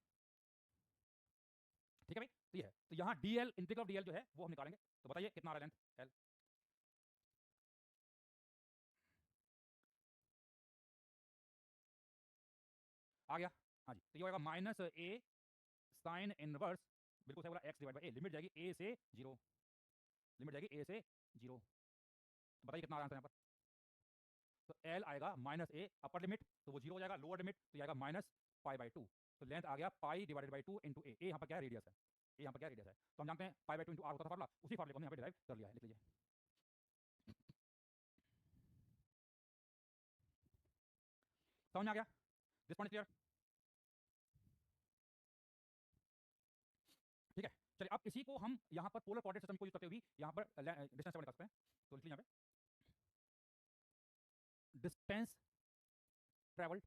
ठीक है भाई, तो ये है, तो यहाँ dl इंटीग्रल ऑफ dl जो है वो हम निकालेंगे, तो बताइए कितना आ रहा है लेंथ l, आ गया, हाँ जी, तो ये होगा माइनस a साइन इनवर्स, बिल्कुल सही बोला, x divide by a, limit जाएगी a से 0, लिमिट जाएगी a से 0। तो बताइए कितना आ रहा है आंसर यहाँ पर, तो l आएगा माइनस a अपर लिमिट, तो वो 0 हो जाएगा, लोअर लिमिट तो आएगा माइनस पाई बाई 2, तो लेंथ आ गया पाई डिवाइडेड बाई 2 इंटू a, यहाँ पर क्या है, रेडियस है, a यहाँ पर क्या रेडियस है, तो हम जानते हैं पाई बाई 2 इंटू r होता था फार्मूला, उसी फार्मूले को हमने यहाँ पे डिराइव कर लिया है, लिख लीजिए। समझ में आ गया, दिस पॉइंट क्लियर। ठीक है, चलिए अब इसी को हम यहाँ पर पोलर कोऑर्डिनेट सिस्टम को यूज करते हुए यहाँ पर डिस्टेंस ट्रेवल कर सकते हैं, तो लिख लीजिए यहाँ पे distance travelled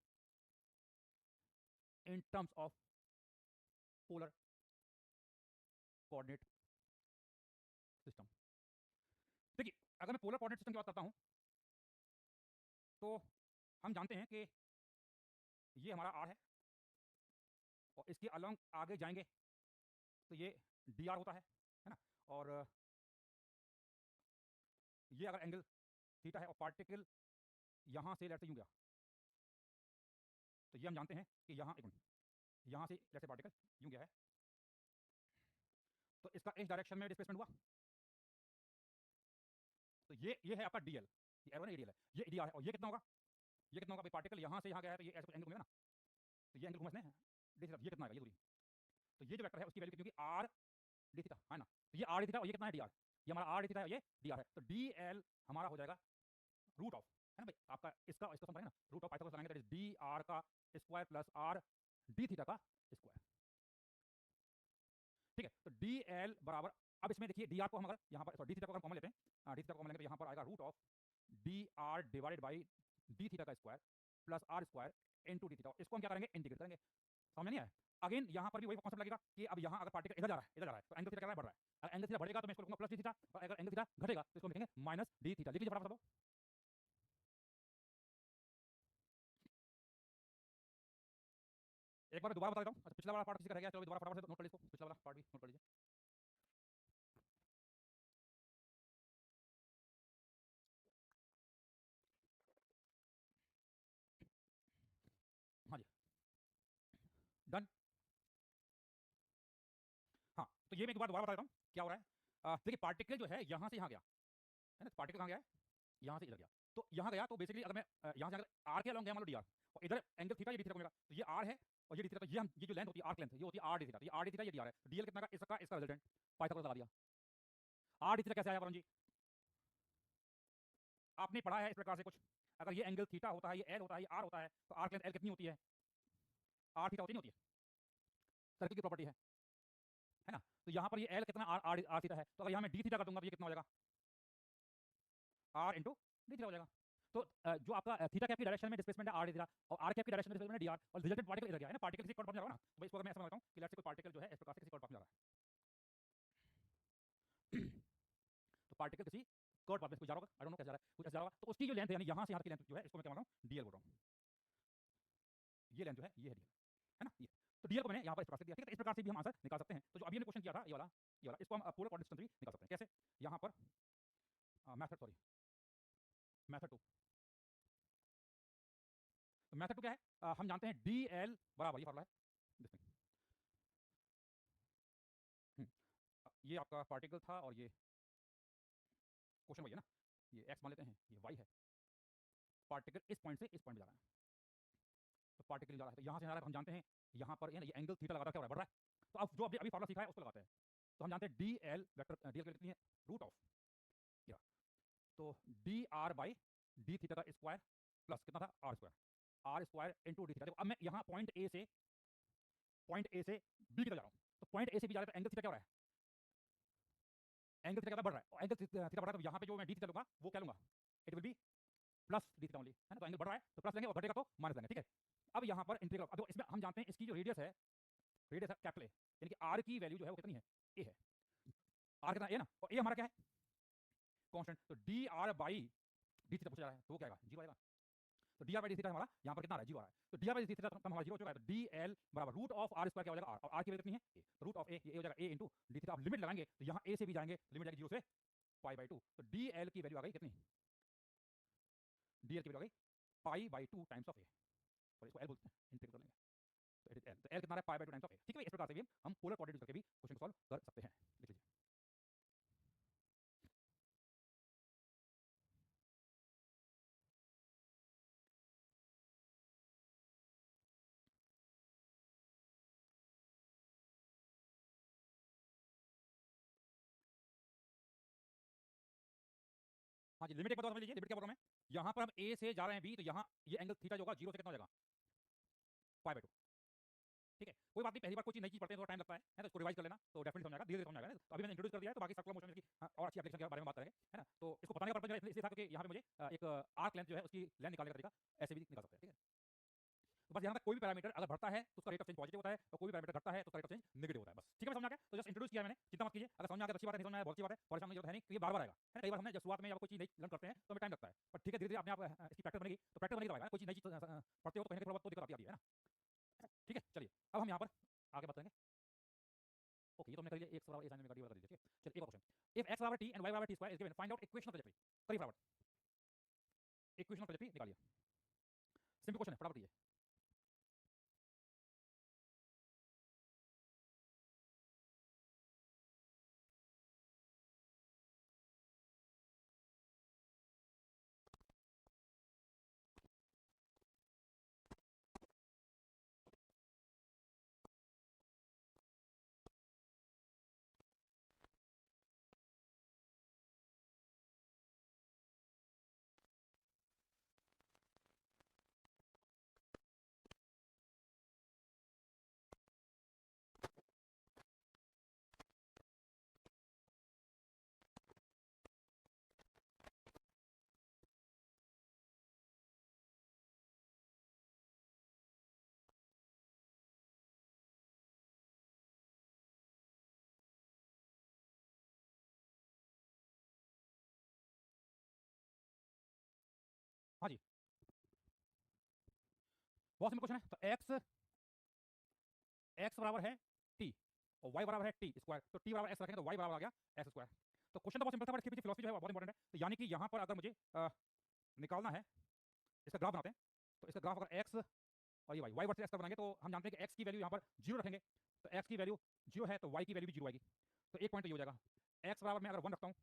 in terms of polar coordinate system. देखिए अगर मैं पोलर कोऑर्डिनेट सिस्टम की बात करता हूं तो हम जानते हैं कि ये हमारा r है, और इसके अलोंग आगे जाएंगे तो ये dr होता है ना, और ये अगर एंगल थीटा है और पार्टिकल यहां से लेट से यूं गया, तो ये हम जानते हैं कि यहाँ एक मिनट, यहाँ से लेट से पार्टिकल यूं गया है, तो इसका इस डायरेक्शन में डिस्प्लेसमेंट हुआ, तो ये है आपका dl, ये एरो ना, ये dl है, ये dr है, और ये कितना होगा, ये कितना होगा भाई, पार्टिकल यहाँ से यहाँ गया है तो ये ऐसा कुछ एंगल घूमेगा ना, तो ये एंगल घूमा इसने डी थीटा, ये कितना आएगा, ये दूरी, तो ये जो वेक्टर है उसकी वैल्यू कितनी होगी, आर डी थीटा, है ना, तो ये आर डी थीटा और ये कितना है dr, ये हमारा आर डी थीटा है, ये dr है, तो dl हमारा हो जाएगा रूट ऑफ, है ना भाई, आपका इसका इसका सम है ना, रूट ऑफ पाइथागोरस लगाएंगे, दैट इज dr का square plus R D theta का स्क्वायर। ठीक है, तो dl बराबर, अब इसमें देखिए dr को हम अगर यहाँ पर डी थीटा को हम कॉमन लेते हैं, डी थीटा को कॉमन लेंगे तो यहाँ पर आएगा root of dr divided by d theta का square plus r square into d theta, इसको हम क्या करेंगे, इंटीग्रेट करेंगे। समझ नहीं आया, अगेन यहाँ पर भी वही कॉन्सेप्ट लगेगा कि अब यहाँ अगर पार्टिकल इधर जा रहा है, इधर जा रहा है, तो एंगल थीटा क्या बढ़ रहा है, अगर एंगल थीटा बढ़ेगा तो मैं इसको लिखूंगा प्लस डी थीटा, और अगर एंगल थीटा घटेगा तो इसको लिखेंगे माइनस डी थीटा। लिख लीजिए फटाफट सब, एक बार दोबारा बता देता हूँ, अच्छा पिछला वाला पार्ट किसी का रह गया, चलो दोबारा फटाफट से नोट कर लीजिए, पिछला वाला पार्ट भी नोट कर लीजिए। हाँ जी, डन। हाँ, तो ये मैं एक बार दोबारा बता देता हूँ क्या हो रहा है, देखिए पार्टिकल जो है यहाँ से यहाँ गया, है ना, पार्टिकल कहाँ गया है, यहाँ से इधर गया, तो यहाँ गया तो बेसिकली अगर मैं यहाँ से अगर आर के अलॉन्ग गया मान लो डी आर, और इधर एंगल थीटा, ये डी थीटा को मिलेगा, तो ये आर है और ये डी थीटा, तो ये हम ये जो लेंथ होती है आर्क लेंथ, ये होती है आर डी थीटा, तो ये आर डी थीटा, ये डी आर है, डीएल कितना का, इसका रिजल्टेंट पाइथागोरस लगा दिया। आर डी थीटा कैसे आया वरुण जी, आपने पढ़ा है इस प्रकार से कुछ, अगर ये एंगल थीटा होता है, ये एल होता है, ये आर होता है, तो आर्क लेंथ एल कितनी होती है, आर थीटा होती नहीं होती है, सर्किल की प्रॉपर्टी है ना, तो यहाँ पर ये एल कितना आर आर आर थीटा है, तो अगर यहाँ मैं डी थीटा कर दूंगा तो ये कितना हो जाएगा, आर इंटू डी थीटा हो जाएगा। तो जो आपका थीटा कैप की डायरेक्शन में डिस्प्लेसमेंट है आर डी थीटा, और आर कैप की डायरेक्शन में डिस्प्लेसमेंट है डी आर, और रिजल्टेंट पार्टिकल इधर गया है ना, पार्टिकल किसी कॉर्ड पाथ में जा रहा है ना, तो इसको अगर मैं ऐसा बनाता हूँ कि लेट्स से कोई पार्टिकल जो है इस प्रकार से किसी कॉर्ड पाथ में जा रहा है तो पार्टिकल किसी कॉर्ड पाथ में जा रहा होगा, आई डोंट नो कैसे जा रहा है, कुछ ऐसे जा रहा होगा, तो उसकी जो लेंथ है यानी यहाँ से यहाँ की लेंथ जो है, इसको मैं क्या मानता हूँ, डीएल बोल रहा हूँ। ये लेंथ जो है ये है डीएल, है ना, ये। तो डीएल को मैंने यहाँ पर इस प्रकार से दिया, ठीक है। तो इस प्रकार से भी हम आंसर निकाल सकते हैं। तो जो अभी हमने क्वेश्चन किया था ये वाला इसको हम पोलर कोऑर्डिनेट सिस्टम भी निकाल सकते हैं। कैसे? यहाँ पर मेथड टू क्या है? हम जानते हैं डी एल बराबर, ये फॉर्मूला है दिस थिंग। ये आपका पार्टिकल था और ये क्वेश्चन वही है ना, ये एक्स मान लेते हैं, ये वाई है। पार्टिकल इस पॉइंट से इस पॉइंट में जा रहा है, तो पार्टिकल जा रहा है, तो यहाँ से जा रहा है, तो हम जानते हैं यहाँ पर ये एंगल थीटा लगा रहा है, क्या हो रहा है, बढ़ रहा है। तो अब जो अभी फॉर्मूला सीखा है उसको लगाते हैं। तो हम जानते हैं d l vector, d l कितनी है, रूट ऑफ क्या, तो d r by d theta का स्क्वायर प्लस कितना था, r square into d theta. देखो अब मैं यहाँ पॉइंट ए से बी की तरफ जा रहा हूँ, तो पॉइंट ए से बी जा रहा है, तो एंगल थीटा क्या हो रहा है, एंगल थीटा क्या बढ़ रहा है, और एंगल थीटा बढ़ रहा है, तो यहाँ पे जो मैं डी थीटा लूंगा वो क्या लूंगा, it will B plus D theta only, है ना। तो एंगल बढ़ रहा है तो प्लस लेंगे, और घटेगा तो माइनस लेंगे, ठीक है। अब यहाँ पर इंटीग्रल, अब इसमें हम जानते हैं इसकी जो रेडियस है कैपिटल ए, यानी कि आर की वैल्यू जो है वो कितनी है, ए है। आर कितना, ए ना, और ए हमारा क्या है, कांस्टेंट। तो d r by d theta पूछा जा रहा है, तो वो क्या आएगा, जीरो आएगा। तो d r by d theta हमारा यहाँ पर कितना आ रहा है, जीरो आ रहा है। तो d r by d theta हमारा जीरो हो चुका है, तो डी एल बराबर रूट ऑफ आर स्क्वायर क्या हो जाएगा, आर, और आर की वैल्यू कितनी है, ए, तो रूट ऑफ ए, ये हो जाएगा ए इंटू डी थीटा। आप लिमिट लगाएंगे तो यहाँ ए से भी जाएंगे, लिमिट जाएगी जीरो से पाई बाई टू, तो डी एल की वैल्यू आ गई कितनी, डी एल की वैल्यू आ गई pi by two times of a, और इसको एल बोलते हैं, इंटीग्रेट कर लेंगे तो इट इज एल, तो एल कितना है, pi by two times of a, ठीक है। इस प्रकार से भी हम पोलर कोऑर्डिनेट करके भी क्वेश्चन को सॉल्व कर सकते हैं, लिख लीजिए। हाँ जी, लिमिट एक बात समझ लीजिए, लिमिट क्या बोल रहा हूँ मैं, यहाँ पर हम ए से जा रहे हैं बी, तो यहाँ ये एंगल थीटा जो होगा जीरो से कितना हो जाएगा, पाई बाई टू, ठीक है। कोई बात नहीं, पहली बार कोई चीज नई चीज पढ़ते हैं तो टाइम लगता है, तो इसको रिवाइज कर लेना तो डेफिनेटली समझ आएगा, धीरे धीरे समझ आएगा। तो अभी मैंने इंट्रोड्यूस कर दिया है, तो बाकी सर्कुलर मोशन की और अच्छी एप्लीकेशन के बारे में बात करेंगे, है ना। तो इसको बताने का पर्पज इसलिए था क्योंकि यहाँ पे मुझे एक आर्क लेंथ जो है उसकी लेंथ निकालने का तरीका ऐसे भी निकाल सकते हैं, ठीक है। तो बस यहाँ तक, कोई भी पैरामीटर अगर बढ़ता है तो उसका रेट ऑफ चेंज पॉजिटिव होता है, और कोई भी पैरामीटर घटता है तो उसका रेट ऑफ चेंज नेगेटिव होता है, बस ठीक है। समझ आ गया, तो जस्ट इंट्रोड्यूस किया मैंने, चिंता मत कीजिए, अगर समझ आ गया तो अच्छी बात है, नहीं समझ आया बहुत अच्छी बात है, परेशान की जरूरत है नहीं, क्योंकि बार बार आएगा, है ना। कई बार हमने जब शुरुआत में जब कोई चीज नई लर्न करते हैं तो हमें टाइम लगता है, पर ठीक है, धीरे धीरे अपने आप इसकी प्रैक्टिस बनेगी, तो प्रैक्टिस बनेगी तो आएगा। कोई चीज नई चीज पढ़ते हो तो कहीं थोड़ा बहुत तो दिक्कत आती है ना, ठीक है। चलिए अब हम यहाँ पर आगे बात करेंगे। ओके, ये तो हमने कर लिया, एक्स बराबर ए sin ओमेगा डी कर दीजिए, ठीक है। चलिए एक और क्वेश्चन, इफ एक्स बराबर टी एंड वाई बराबर T square is given, find out equation of trajectory. करिए फटाफट, इक्वेशन ऑफ ट्रैजेक्टरी निकालिए, सिंपल क्वेश्चन है, फटाफट कीजिए। हाँ जी, बहुत सिंपल क्वेश्चन है। तो एक्स बराबर है टी और वाई बराबर है टी स्क्वायर, तो टी बराबर एक्स रखेंगे तो वाई बराबर आ गया एक्स स्क्वायर। तो क्वेश्चन तो बहुत सिंपल था, बट इसके पीछे फिलॉसफी जो है बहुत इंपॉर्टेंट है। तो यानी कि यहाँ पर अगर मुझे निकालना है, इसका ग्राफ बनाते हैं, तो इसका ग्राफ अगर एक्स और ये वाई वर्सेस एक्स बनाएंगे, तो हम जानते हैं कि एक्स की वैल्यू यहाँ पर जीरो रखेंगे, तो एक्स की वैल्यू जीरो है तो वाई की वैल्यू भी जीरो आएगी, तो एक पॉइंट तो ये हो जाएगा। एक्स बराबर मैं अगर वन रखता हूँ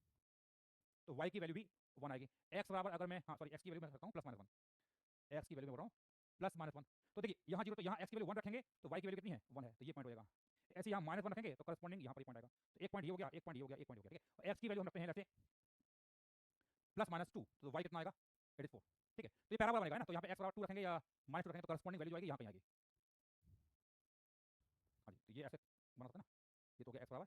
तो वाई की वैल्यू भी वन आएगी। एक्स बराबर अगर मैं, हाँ सॉरी, एक्स की वैल्यू मैं रखता हूँ प्लस माइनस वन, एक्स की वैल्यू में बोल रहा हूँ प्लस माइनस वन। तो देखिए यहाँ जीरो, तो यहाँ एक्स की वैल्यू वन रखेंगे तो वाई की वैल्यू कितनी है, वन है, तो ये पॉइंट हो जाएगा। ऐसे यहाँ माइनस वन रखेंगे तो करस्पॉन्डिंग यहाँ पर पॉइंट आएगा, तो एक पॉइंट ये हो गया, एक पॉइंट ये हो गया, एक पॉइंट हो गया, ठीक है। और एक्स की वैल्यू हम रखते हैं जैसे प्लस माइनस टू, तो वाई कितना आएगा, इट इज फोर, ठीक है। तो ये पैराबोला बनेगा ना, तो यहाँ पे एक्स बराबर टू रखेंगे या माइनस टू रखेंगे तो करस्पॉन्डिंग वैल्यू आएगी यहाँ पे आएगी। हाँ जी, तो ये ऐसे बना सकते हैं ना, ये तो हो गया एक्स बराबर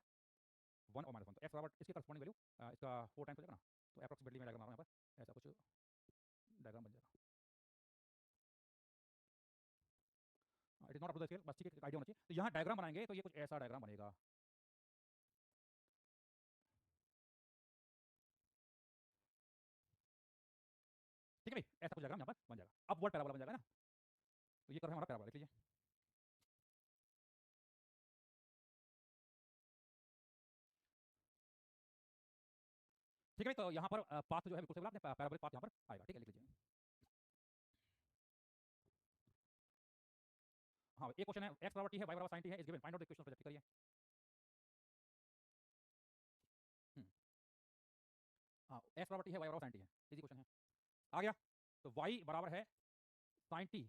वन और माइनस वन, तो एक्स बराबर इसकी करस्पॉन्डिंग वैल्यू इसका फोर टाइम्स हो जाएगा ना, तो अप्रॉक्सीमेटली मैं डायग्राम बना रहा हूँ यहाँ पर, ऐसा कुछ डायग्राम बन जाएगा। It is not up to the scale, बस ठीक है, आइडिया होना चाहिए। तो यहाँ डायग्राम बनाएंगे तो ये कुछ ऐसा डायग्राम बनेगा, ठीक है भाई, ऐसा कुछ डायग्राम यहाँ पर बन जाएगा, अपवर्ड पैराबोला बन जाएगा ना। तो ये कर्व है हमारा पैराबोला, देख लीजिए। ठीक है, तो यहाँ पर पाथ जो है बिल्कुल सही बोला आपने, पैराबोलिक पाथ यहाँ पर आएगा। ठीक है, लिख लीजिए। हाँ, एक क्वेश्चन है x बराबर t है, y बराबर sin t है, is given, find out the equation project करिए। हाँ, x बराबर t है, y बराबर sin t है, इजी क्वेश्चन है। आ गया, तो y बराबर है sin t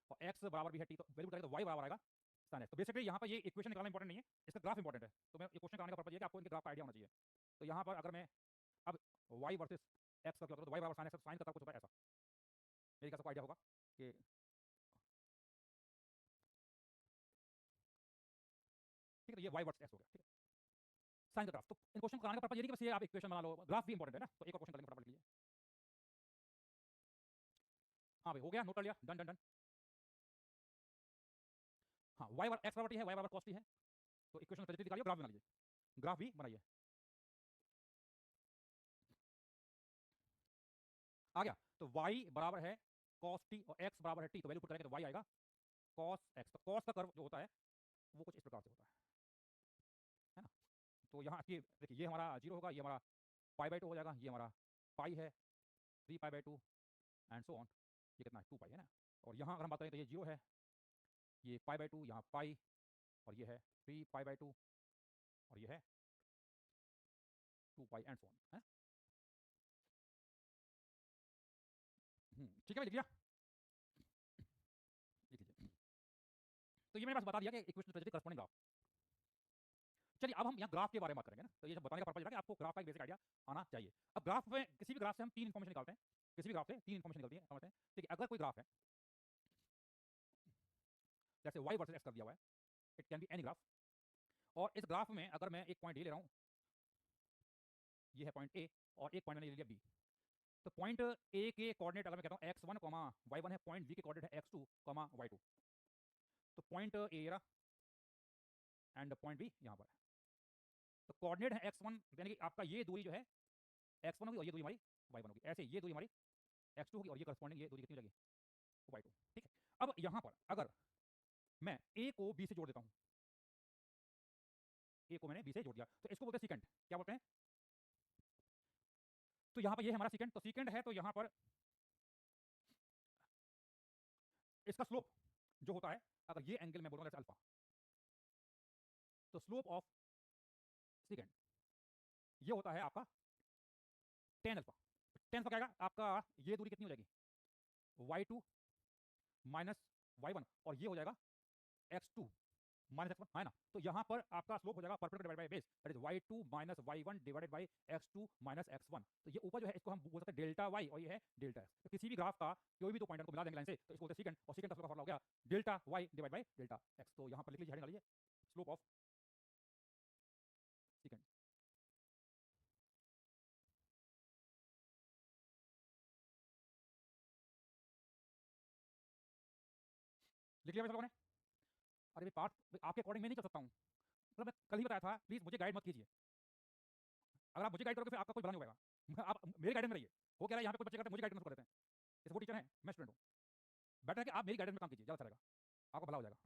और x बराबर भी है t, तो वैल्यू करेंगे तो y बराबर आएगा sin x। तो बेसिकली यहाँ पर ये इक्वेशन निकालना इंपॉर्टेंट नहीं है, इसका ग्राफ इंपॉर्टेंट है। तो मैं ये क्वेश्चन कराने का पर्पज ये है कि आपको इनके ग्राफ का आइडिया होना चाहिए। तो यहाँ पर अगर मैं अब y वर्सेस x का प्लॉट करूँ तो y बराबर sin x, साइन का कर्व कुछ होता है ऐसा, मेरे सबको आइडिया होगा कि ठीक है, तो ये y वर्सेस x हो गया। ठीक है, साइन का ग्राफ। तो इन क्वेश्चन कराने का पर्पज ये नहीं कि बस ये आप इक्वेशन बना लो, ग्राफ भी इंपॉर्टेंट है ना। तो एक और क्वेश्चन करेंगे, फटाफट लिख लीजिए। हाँ भाई, हो गया, नोट कर लिया, डन डन डन। हाँ, y बराबर x बराबर t है, y बराबर cos t है, तो इक्वेशन ट्रेजेक्टरी निकालिए, ग्राफ बना लीजिए, ग्राफ भी बनाइए। आ गया, तो y बराबर है cos t और x बराबर है t, तो वैल्यू पुट करेंगे तो y आएगा cos x। तो cos का कर्व जो होता है वो कुछ इस प्रकार से होता है ना। तो यहाँ देखिए, ये हमारा 0 होगा, ये हमारा π/2 हो जाएगा, ये हमारा पाई है 3π/2 एंड सो ऑन। ये कितना है, 2π है ना। और यहाँ अगर हम बात करें तो ये 0 है, ये π/2, यहाँ पाई, और ये है 3π/2, और ये है 2π एंड सो ऑन है। ठीक है, लिख लिया, लिख लीजिए। तो ये मैंने बस बता दिया कि इक्वेशन ट्रेजेक्टरी करस्पॉन्डिंग ग्राफ। चलिए, अब हम यहाँ ग्राफ के बारे में बात करेंगे ना। तो ये सब बताने का पर्पज है कि आपको ग्राफ का एक बेसिक आइडिया आना चाहिए। अब ग्राफ में, किसी भी ग्राफ से हम तीन इन्फॉर्मेशन निकालते हैं, किसी भी ग्राफ से तीन इन्फॉर्मेशन निकलती है, समझते हैं। ठीक है, अगर कोई ग्राफ है, जैसे y वर्सेस x कर दिया हुआ है, it can be any graph, और इस ग्राफ में अगर मैं एक पॉइंट ए ले रहा हूँ, ये है पॉइंट ए, और एक पॉइंट मैंने ले लिया बी, तो पॉइंट ए के कोऑर्डिनेट अगर मैं कहता हूँ x1, y1 है, पॉइंट बी के कोऑर्डिनेट है x2, y2, तो पॉइंट ए रहा एंड पॉइंट बी यहाँ पर है। तो कोऑर्डिनेट है x1, यानी कि आपका ये दूरी जो है x1 होगी, और ये दूरी हमारी y1 होगी, ऐसे ये दूरी हमारी x2 होगी, और ये करस्पॉन्डिंग ये दूरी कितनी लगी, y2। ठीक है, अब यहाँ पर अगर मैं a को b से जोड़ देता हूँ, a को मैंने b से जोड़ दिया, तो इसको बोलते हैं सीकेंट। क्या बोलते हैं? तो यहाँ पर ये है हमारा सीकेंट। तो सीकेंट है, तो यहाँ पर इसका स्लोप जो होता है, अगर ये एंगल मैं बोलूँगा जैसे अल्फा, तो स्लोप ऑफ सीकेंट ये होता है आपका टेन अल्फा। टेन अल्फा क्या आएगा आपका, ये दूरी कितनी हो जाएगी, y2 माइनस y1, और ये हो जाएगा x2 माइनस x1, है ना। तो यहाँ पर आपका स्लोप हो जाएगा perpendicular divided by base, that is y2 minus y1 divided by x2 minus x1। तो ये ऊपर जो है इसको हम बोल सकते हैं डेल्टा y, और ये है डेल्टा x। तो किसी भी ग्राफ का कोई भी दो पॉइंट को मिला देंगे लाइन से, तो इसको बोलते हैं सीकेंट, और सीकेंट का स्लोप का फॉर्मूला हो गया delta y divide by delta x। तो यहाँ पर लिख लीजिए, हेडिंग डालिए, स्लोप ऑफ सीकेंट। लिख लिया लोगों ने? अरे भाई पार्ट आपके अकॉर्डिंग मैं नहीं कर सकता हूँ, मतलब मैं कल ही बताया था, प्लीज मुझे गाइड मत कीजिए। अगर आप मुझे गाइड करोगे फिर आपका कोई भला नहीं होगा। आप मेरी गाइडेंस में रहिए। हो क्या रहा है, यहाँ पे कुछ बच्चे करते हैं, मुझे गाइड कर देते हैं, जैसे वो टीचर हैं, मैं स्टूडेंट हूँ। बेटर है कि आप मेरी गाइडेंस में काम कीजिए, ज़्यादा अच्छा रहेगा, आपका भला हो जाएगा।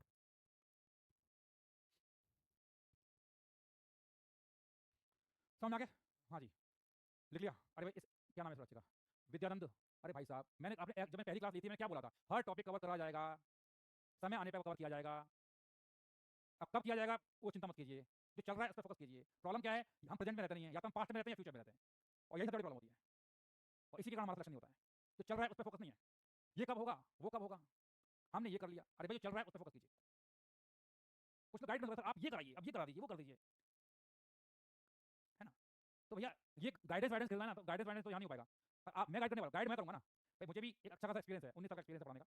समझ में आ गया? हाँ जी, लिख लिया। अरे भाई क्या नाम है इस बच्चे का, विद्यानंद। अरे भाई साहब, मैंने आपने जब मैं पहली क्लास ली थी, मैं क्या बोला था, हर टॉपिक कवर करा जाएगा, समय आने पर कवर किया जाएगा। अब कब किया जाएगा वो चिंता मत कीजिए, जो चल रहा है उस पर फोकस कीजिए। प्रॉब्लम क्या है, हम प्रेजेंट में रहते नहीं है, या तो हम पास्ट में रहते हैं या फ्यूचर में रहते हैं, और यही सबसे बड़ी प्रॉब्लम होती है, और इसी के कारण हमारा सिलेक्शन नहीं होता है। जो चल रहा है उस पर फोकस नहीं है, ये कब होगा वो कब होगा, हमने ये कर लिया, अरे भाई जो चल रहा है उस पर फोकस कीजिए। कुछ तो गाइड मत करो, आप ये कराइए, अब ये करा दीजिए, वो कर दीजिए, है ना। तो भैया ये गाइडेंस वाइडेंस खेलना है ना, तो गाइडेंस वाइडेंस तो यहाँ नहीं हो पाएगा। आप मैं गाइड करने वाला, गाइड मैं करूँगा ना भाई, मुझे भी एक अच्छा खासा एक्सपीरियंस है, 19 साल का एक्सपीरियंस है पढ़ाने का,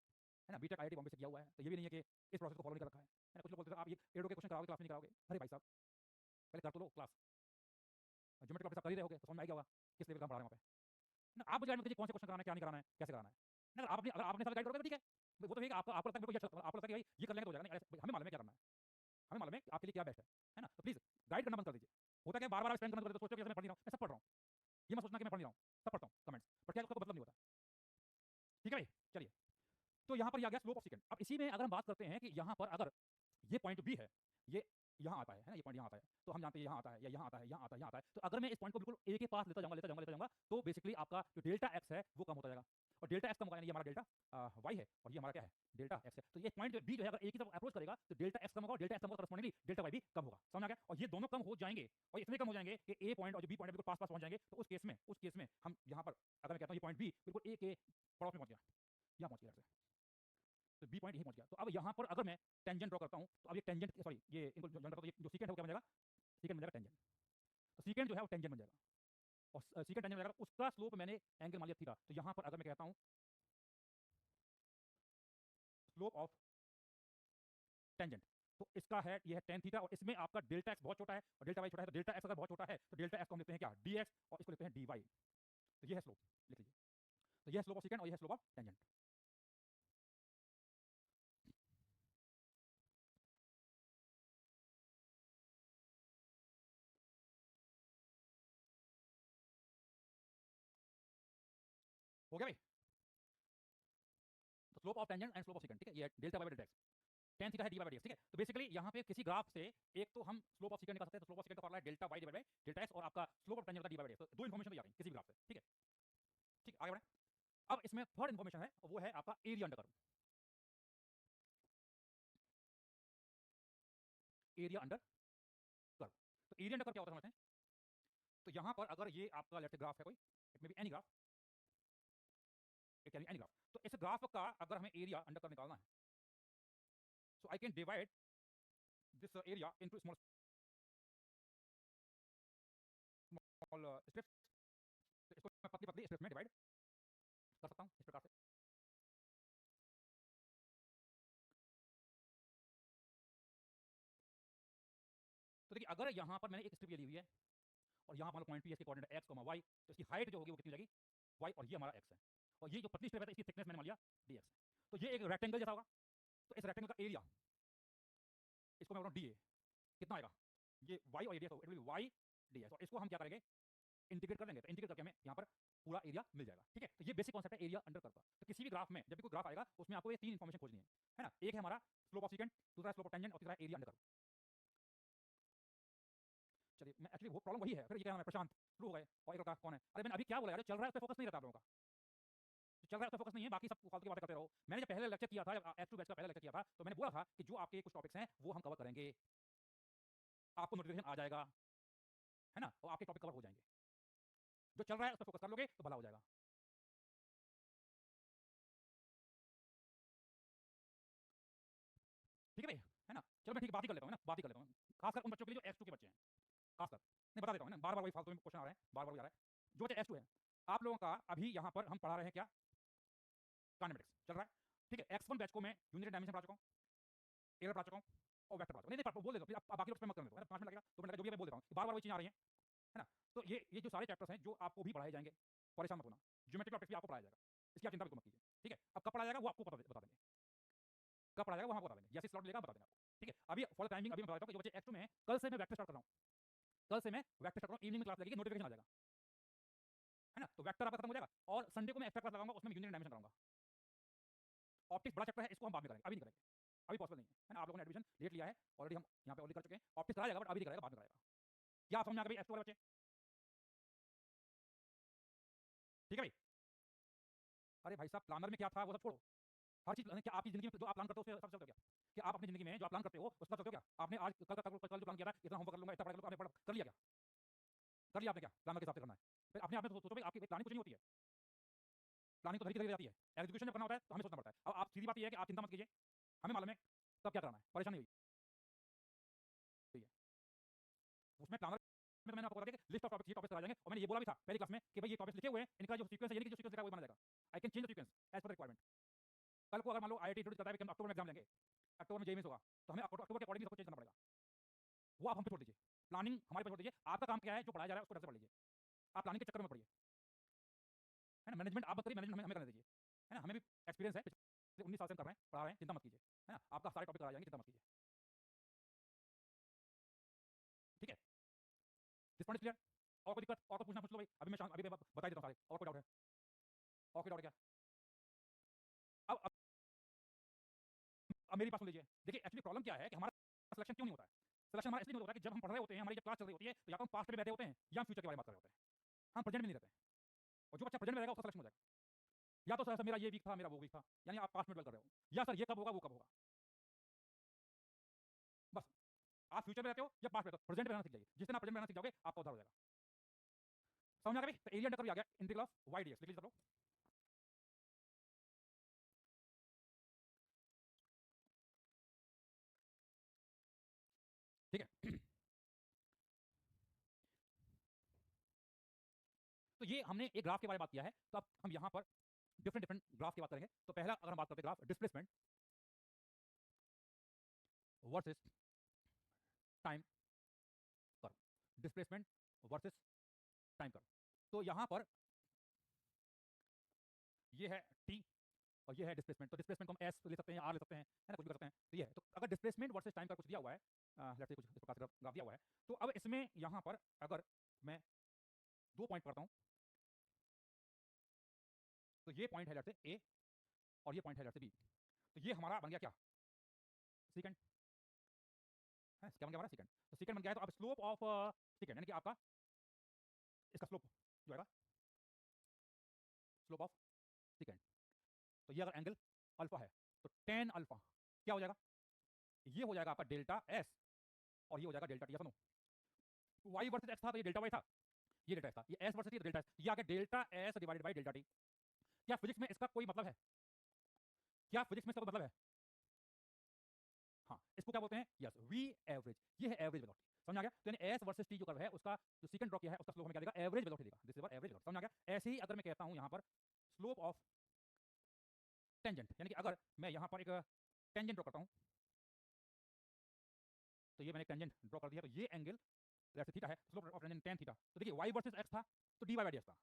है ना। बीटेक आईआईटी बॉम्बे से किया हुआ है, तो ये भी नहीं है कि इस प्रोसेस को फॉलो नहीं कर रखा है ना। कुछ लोग बोलते हैं आप ये एडो के क्वेश्चन कराओगे क्लास में नहीं कराओगे, अरे भाई साहब पहले कर तो लो क्लास, ज्योमेट्री क्लास कर ही रहे होगे तो समझ में आ गया होगा किस लेवल का पढ़ा रहे हैं वहाँ पे ना। आप मुझे गाइड मत कीजिए कौन से क्वेश्चन कराना है, क्या नहीं कराना है, कैसे कराना है ना। अगर आपने साथ गाइड करोगे तो ठीक है, वो तो ठीक है, आपको लगता है मेरे को ये अच्छा, आपको लगता है कि भाई ये कर लेंगे तो हो जाएगा, नहीं हमें मालूम है क्या करना है, हमें मालूम है आपके लिए क्या बेस्ट है ना। तो प्लीज गाइड करना बंद कर दीजिए। होता है कि बार बार स्पेंड करना, तो सोचो कि मैं पढ़ नहीं रहा हूँ, मैं सब पढ़ रहा हूँ, ये मैं सोचना कि मैं पढ़ नहीं रहा हूँ, सब पढ़ता हूँ कमेंट्स, पर क्या उसका मतलब नहीं होता। ठीक है भाई, चलिए तो यहाँ पर ये आ गया स्लोप ऑफ सेकेंड। अब इसी में अगर हम बात करते हैं कि यहाँ पर अगर ये पॉइंट बी है, ये यहाँ आता है ना, ये पॉइंट यहाँ आता है, तो हम जानते हैं यहाँ आता है या यहाँ आता है, यहाँ आता है, यहाँ आता है। तो अगर मैं इस पॉइंट को बिल्कुल ए के पास लेता जाऊंगा, तो बेसिकली आपका जो डेल्टा एक्स है वो कम होता जाएगा, और डेल्टा एक्स कम होगा, यानी ये हमारा डेल्टा वाई है और ये हमारा क्या है, डेल्टा एक्स है। तो ये पॉइंट बी जो है अगर ए की तरफ अप्रोच करेगा तो डेल्टा एक्स कम होगा, और डेल्टा एक्स कम होगा करस्पॉन्डिंगली डेल्टा वाई भी कम होगा। समझ आ गया? और ये दोनों कम हो जाएंगे, और इसलिए कम हो जाएंगे कि ए पॉइंट और जो बी पॉइंट बिल्कुल पास पास पहुंच जाएंगे। तो उस केस में हम यहाँ पर अगर मैं कहता हूँ ये पॉइंट बी बिल्कुल ए के पड़ोस में पहुंच गया, यहाँ पहुंच गया, तो बी पॉइंट यही पहुंच गया। तो अब यहाँ पर अगर मैं टेंजेंट ड्रॉ करता हूँ, तो अब ये टेंजेंट, सॉरी ये इनको जॉइन करता हूँ, ये जो सीकेंट है वो क्या बन जाएगा, सीकेंट बन जाएगा टेंजेंट। तो सीकेंट जो है वो टेंजेंट बन जाएगा, और सीकेंट टेंजेंट बन जाएगा, उसका स्लोप मैंने एंगल मान लिया थीटा। तो यहाँ पर अगर मैं कहता हूँ स्लोप ऑफ टेंजेंट, तो इसका है ये है tan थीटा, और इसमें आपका डेल्टा एक्स बहुत छोटा है और डेल्टा वाई छोटा है। तो डेल्टा एक्स अगर बहुत छोटा है तो डेल्टा एक्स को हम लिखते हैं क्या, dx, और इसको लिखते हैं dy। तो ये है स्लोप, लिख लीजिए। तो ये है स्लोप ऑफ सेकेंड और ये है स्लोप ऑफ टेंजेंट। हो गया भाई? तो slope of tangent and slope of secant, ठीक है, ये delta y by delta x, tan theta है dy बाई dx, ठीक है। तो बेसिकली यहाँ पे किसी ग्राफ से एक तो हम स्लोप ऑफ सेकेंड निकाल सकते हैं। तो स्लोप ऑफ सेकेंड का फॉर्मूला है delta y divide by delta x, और आपका स्लोप ऑफ टेंजेंट का dy बाई dx। तो दो इन्फॉर्मेशन तो आ गई किसी भी ग्राफ से, ठीक है। ठीक, आगे बढ़े। अब इसमें थर्ड इन्फॉर्मेशन है, वो है आपका area under curve. Area under curve, तो एरिया अंडर कर्व क्या होता है समझते हैं। तो यहाँ पर अगर ये आपका लेट्स से ग्राफ है कोई, it may be any graph, it can be any graph. तो इस ग्राफ का अगर हमें एरिया अंडर कर्व निकालना है, so I can divide this area into small strips. तो इसको मैं पतली पतली स्ट्रिप्स में डिवाइड कर सकता हूँ इस प्रकार से। तो देखिए अगर यहाँ पर मैंने एक स्ट्रिप ये ली हुई है, और यहाँ मान लो पॉइंट पी, इसके कोऑर्डिनेट एक्स माई वाई, तो इसकी हाइट जो होगी वो कितनी हो जाएगी, वाई, और ये हमारा एक्स है। और ये जो पतली स्ट्रिप है इसकी थिकनेस मैंने मान लिया डी एक्स। तो ये एक रेक्टेंगल जैसा होगा। तो इस रेक्टेंगल का एरिया, इसको मैं बोल रहा हूँ डी ए, कितना आएगा, ये वाई और area, it will be y d x. और इसको हम क्या करेंगे, इंटीग्रेट कर लेंगे। तो इंटीग्रेट करके हमें यहाँ पर पूरा एरिया मिल जाएगा, ठीक है। तो ये बेसिक कॉन्सेप्ट है एरिया अंडर कर्व का। तो किसी भी ग्राफ में जब भी कोई ग्राफ आएगा उसमें आपको ये तीन इन्फॉर्मेशन खोजनी है ना। एक है हमारा स्लोप ऑफ सेकेंड, दूसरा स्लोप ऑफ टेंजेंट, और तीसरा एरिया अंडर कर्व। चलिए, मैं एक्चुअली वो प्रॉब्लम वही है, फिर ये क्या नाम है, प्रशांत शुरू हो गए, और एक लड़का कौन है, अरे मैंने अभी क्या बोला यार, चल रहा है उस पर फोकस नहीं रहता आप लोगों का, जो चल रहा है उस पर फोकस नहीं है, बाकी सब फालतू की बातें करते रहो। मैंने जब पहले लेक्चर किया था, जब H2 बैच का पहले लेक्चर किया था, तो मैंने बोला था कि जो आपके कुछ टॉपिक्स हैं वो हम कवर करेंगे, आपको नोटिफिकेशन आ जाएगा, है ना, और आपके टॉपिक कवर हो जाएंगे। जो चल रहा है उस पर फोकस कर लोगे तो भला हो जाएगा। ठीक है भाई, है ना। चलो मैं ठीक बात ही कर लेता हूँ ना, बात ही कर लेता हूँ, खासकर उन बच्चों के लिए जो H2 के बच्चे हैं, खासकर नहीं बता देता हूँ ना, बार बार वही फालतू में क्वेश्चन आ रहे हैं, बार बार वही आ रहा है। जो बच्चे H2 है, आप लोगों का अभी यहाँ पर हम पढ़ा रहे हैं क्या, काइनेमेटिक्स चल रहा है, ठीक है। X1 बैच को मैं यूनिट डायमेंशन पढ़ा चुका हूँ, एरर पढ़ा चुका हूँ, और वेक्टर पढ़ा चुका हूँ। नहीं नहीं बोल देता हूँ, फिर आप बाकी लोग पे मत करने दो, है ना, 5 मिनट लगेगा, 2 मिनट लगेगा, जो भी मैं बोल देता हूँ, बार बार वही चीज़ आ रही है ना। तो ये जो सारे चैप्टर्स हैं जो आपको भी पढ़ाए जाएंगे, परेशान मत होना, ज्योमेट्रिक ऑप्टिक्स भी आपको पढ़ाया जाएगा, इसकी आप चिंता बिल्कुल मत कीजिए, ठीक है। अब कब पढ़ाया जाएगा वो आपको बता देंगे, कब पढ़ाया जाएगा वो हम बता देंगे, जैसे स्लॉट मिलेगा बता देंगे आपको, ठीक है। अभी फॉर द टाइमिंग अभी मैं बता देता हूँ कि जो बच्चे H2 में हैं, कल से मैं वेक्टर स्टार्ट कर रहा हूँ, कल से मैं वेक्टर स्टार्ट कर रहा हूँ, इवनिंग में क्लास लगेगी, नोटिफिकेशन आ जाएगा, है ना। तो वेक्टर आपका खत्म हो जाएगा, और संडे को मैं एक्स्ट्रा क्लास लगाऊंगा, उसमें यूनिट डायमेंशन कराऊंगा। ऑप्टिक्स बड़ा चैप्टर है, इसको हम बाद में करेंगे, अभी नहीं करेंगे, अभी पॉसिबल नहीं है ना। आप लोगों ने एडमिशन लेट लिया है ऑलरेडी, हम यहाँ पे ऑलरेडी कर चुके हैं। ऑप्टिक्स कराया जाएगा बट अभी नहीं कराएगा, बाद में कराएगा। क्या आप समझ में आ गए H2 वाले बच्चे, ठीक है भाई। अरे भाई साहब, प्लानर में क्या था वो सब छोड़ो, हर चीज क्या आपकी जिंदगी में जो आप प्लान करते हो उसके सब चलते हो क्या, कि आप अपनी जिंदगी में जो आप प्लान करते हो उसका चलते हो क्या। आपने आज कल जो प्लान किया था, इतना होमवर्क कर लूंगा, इतना पढ़ लूंगा, आपने कर लिया क्या, कर लिया आपने क्या, प्लानर के हिसाब से करना है। फिर अपने आप में सोचो भाई, आपकी प्लानिंग कुछ नहीं होती है, प्लानिंग तो तरीके से जाती है, एग्जीक्यूशन जब करना होता है तो हमें सोचना पड़ता है। अब आप सीधी बात ये है कि आप चिंता मत कीजिए, हमें मालूम है कब क्या करना है, परेशानी हुई है उसमें। प्लानर में मैंने आपको बता दिया कि लिस्ट ऑफ टॉपिक्स, ये टॉपिक्स कराए जाएंगे, और मैंने ये बोला भी था पहली क्लास में कि भाई ये टॉपिक्स लिखे हुए हैं, इनका जो सीक्वेंस है, यानी कि जो सीक्वेंस लिखा है वो बना जाएगा। I can change the sequence as per requirement. कल को अगर मान लो IIT इंट्रोड्यूस करता है कि हम अक्टूबर में एग्जाम लेंगे, अक्टूबर में जेईई होगा, तो हमें अक्टूबर के अकॉर्डिंग सब कुछ चेंज करना पड़ेगा, वो आप हम पे छोड़ दीजिए, प्लानिंग हमारे पे छोड़ दीजिए। आपका काम क्या है, जो पढ़ाया जा रहा है उसको ढंग से पढ़ लीजिए, आप प्लानिंग के चक्कर में पढ़िए, है ना। मैनेजमेंट आप मत करिए, मैनेजमेंट हमें करने दीजिए, है ना। हमें भी एक्सपीरियंस है, पिछले 19 साल से हम कर रहे हैं, पढ़ा रहे हैं, चिंता मत कीजिए, है ना। आपका सारे टॉपिक कराए जाएंगे, चिंता मत कीजिए, ठीक है। This point clear. और कोई दिक्कत, और कुछ पूछना पूछ लो भाई, अभी मैं अभी बता ही देता हूँ सारे, और कोई डाउट है, और कोई डाउट क्या। अब अब मेरी बात सुन लीजिए, देखिए एक्चुअली प्रॉब्लम क्या है कि हमारा सिलेक्शन क्यों नहीं होता है? सिलेक्शन हमारा इसलिए नहीं होता है कि जब हम पढ़ रहे होते हैं, हमारी जब क्लास चल रही होती है, तो या तो हम पास्ट में बैठे होते हैं या हम फ्यूचर के बारे में बात कर रहे होते हैं, हम प्रेजेंट में नहीं रहते हैं। और जो बच्चा प्रेजेंट में रहेगा उसका सिलेक्शन हो जाएगा। या तो सर मेरा ये वीक था, मेरा वो वीक था, यानी आप पास्ट में डवेल कर रहे हो, या सर ये कब होगा वो कब होगा। बस आप फ्यूचर में रहते हो या पास्ट में रहते हो, प्रेजेंट में रहना सीख जाइए। जिस दिन आप प्रेजेंट में रहना सीख जाओगे आपका उद्धार हो जाएगा। समझ आ गया? तो एरिया अंडर कर्व आ गया, इंटीग्रल ऑफ y dx लिख लीजिए सब लोग। ठीक है। तो ये हमने एक ग्राफ के बारे में बात किया है, तो अब हम यहां पर डिफरेंट डिफरेंट ग्राफ की बात करेंगे। तो पहला अगर हम बात करते हैं graph displacement versus time curve, displacement versus time curve. तो यहां पर ये है t और ये है डिस्प्लेसमेंट। तो डिस्प्लेसमेंट को हम s ले सकते हैं या r ले सकते हैं, है ना, कुछ भी कर सकते हैं। तो ये है, तो अगर डिस्प्लेसमेंट वर्सेस टाइम का कुछ दिया हुआ है, लेट्स से कुछ इस प्रकार से ग्राफ दिया हुआ है, तो अब इसमें यहां पर अगर मैं 2 पॉइंट करता हूं, तो ये पॉइंट है लेट्स से a और ये पॉइंट है लेट्स से b, तो ये हमारा बन गया क्या, सेकंड है, क्या बन गया हमारा, सेकंड। तो सेकंड बन गया है, तो अब स्लोप ऑफ सेकंड यानी कि आपका इसका स्लोप जो आएगा, स्लोप ऑफ सेकंड, तो ये अगर एंगल अल्फा है तो tan अल्फा क्या हो जाएगा, ये हो जाएगा आपका डेल्टा s और ये हो जाएगा डेल्टा t। सुनो, y वर्सेस x था तो ये डेल्टा y था, ये डेल्टा s था, ये s वर्सेस ये डेल्टा s, ये आ गया delta s divided by delta t। क्या फिजिक्स में इसका कोई मतलब है? क्या फिजिक्स में इसका कोई मतलब है? हाँ, इसको क्या बोलते हैं, यस, v एवरेज, ये है एवरेज वेलोसिटी। समझ आ गया? तो यानी s वर्सेस t जो कर्व है उसका जो सेकंड ड्रॉ किया है उसका स्लोप हमें क्या देगा, एवरेज वेलोसिटी देगा। This is average velocity. समझ आ गया? ऐसे ही अगर मैं कहता हूं यहां पर स्लोप ऑफ टेंजेंट, यानी कि अगर मैं यहां पर एक टेंजेंट ड्रॉ करता हूं, तो ये मैंने टेंजेंट ड्रॉ कर दिया, तो ये एंगल लेट्स से थीटा है, slope of tangent tan theta. तो देखिए y वर्सेस x था तो dy बाय dx था,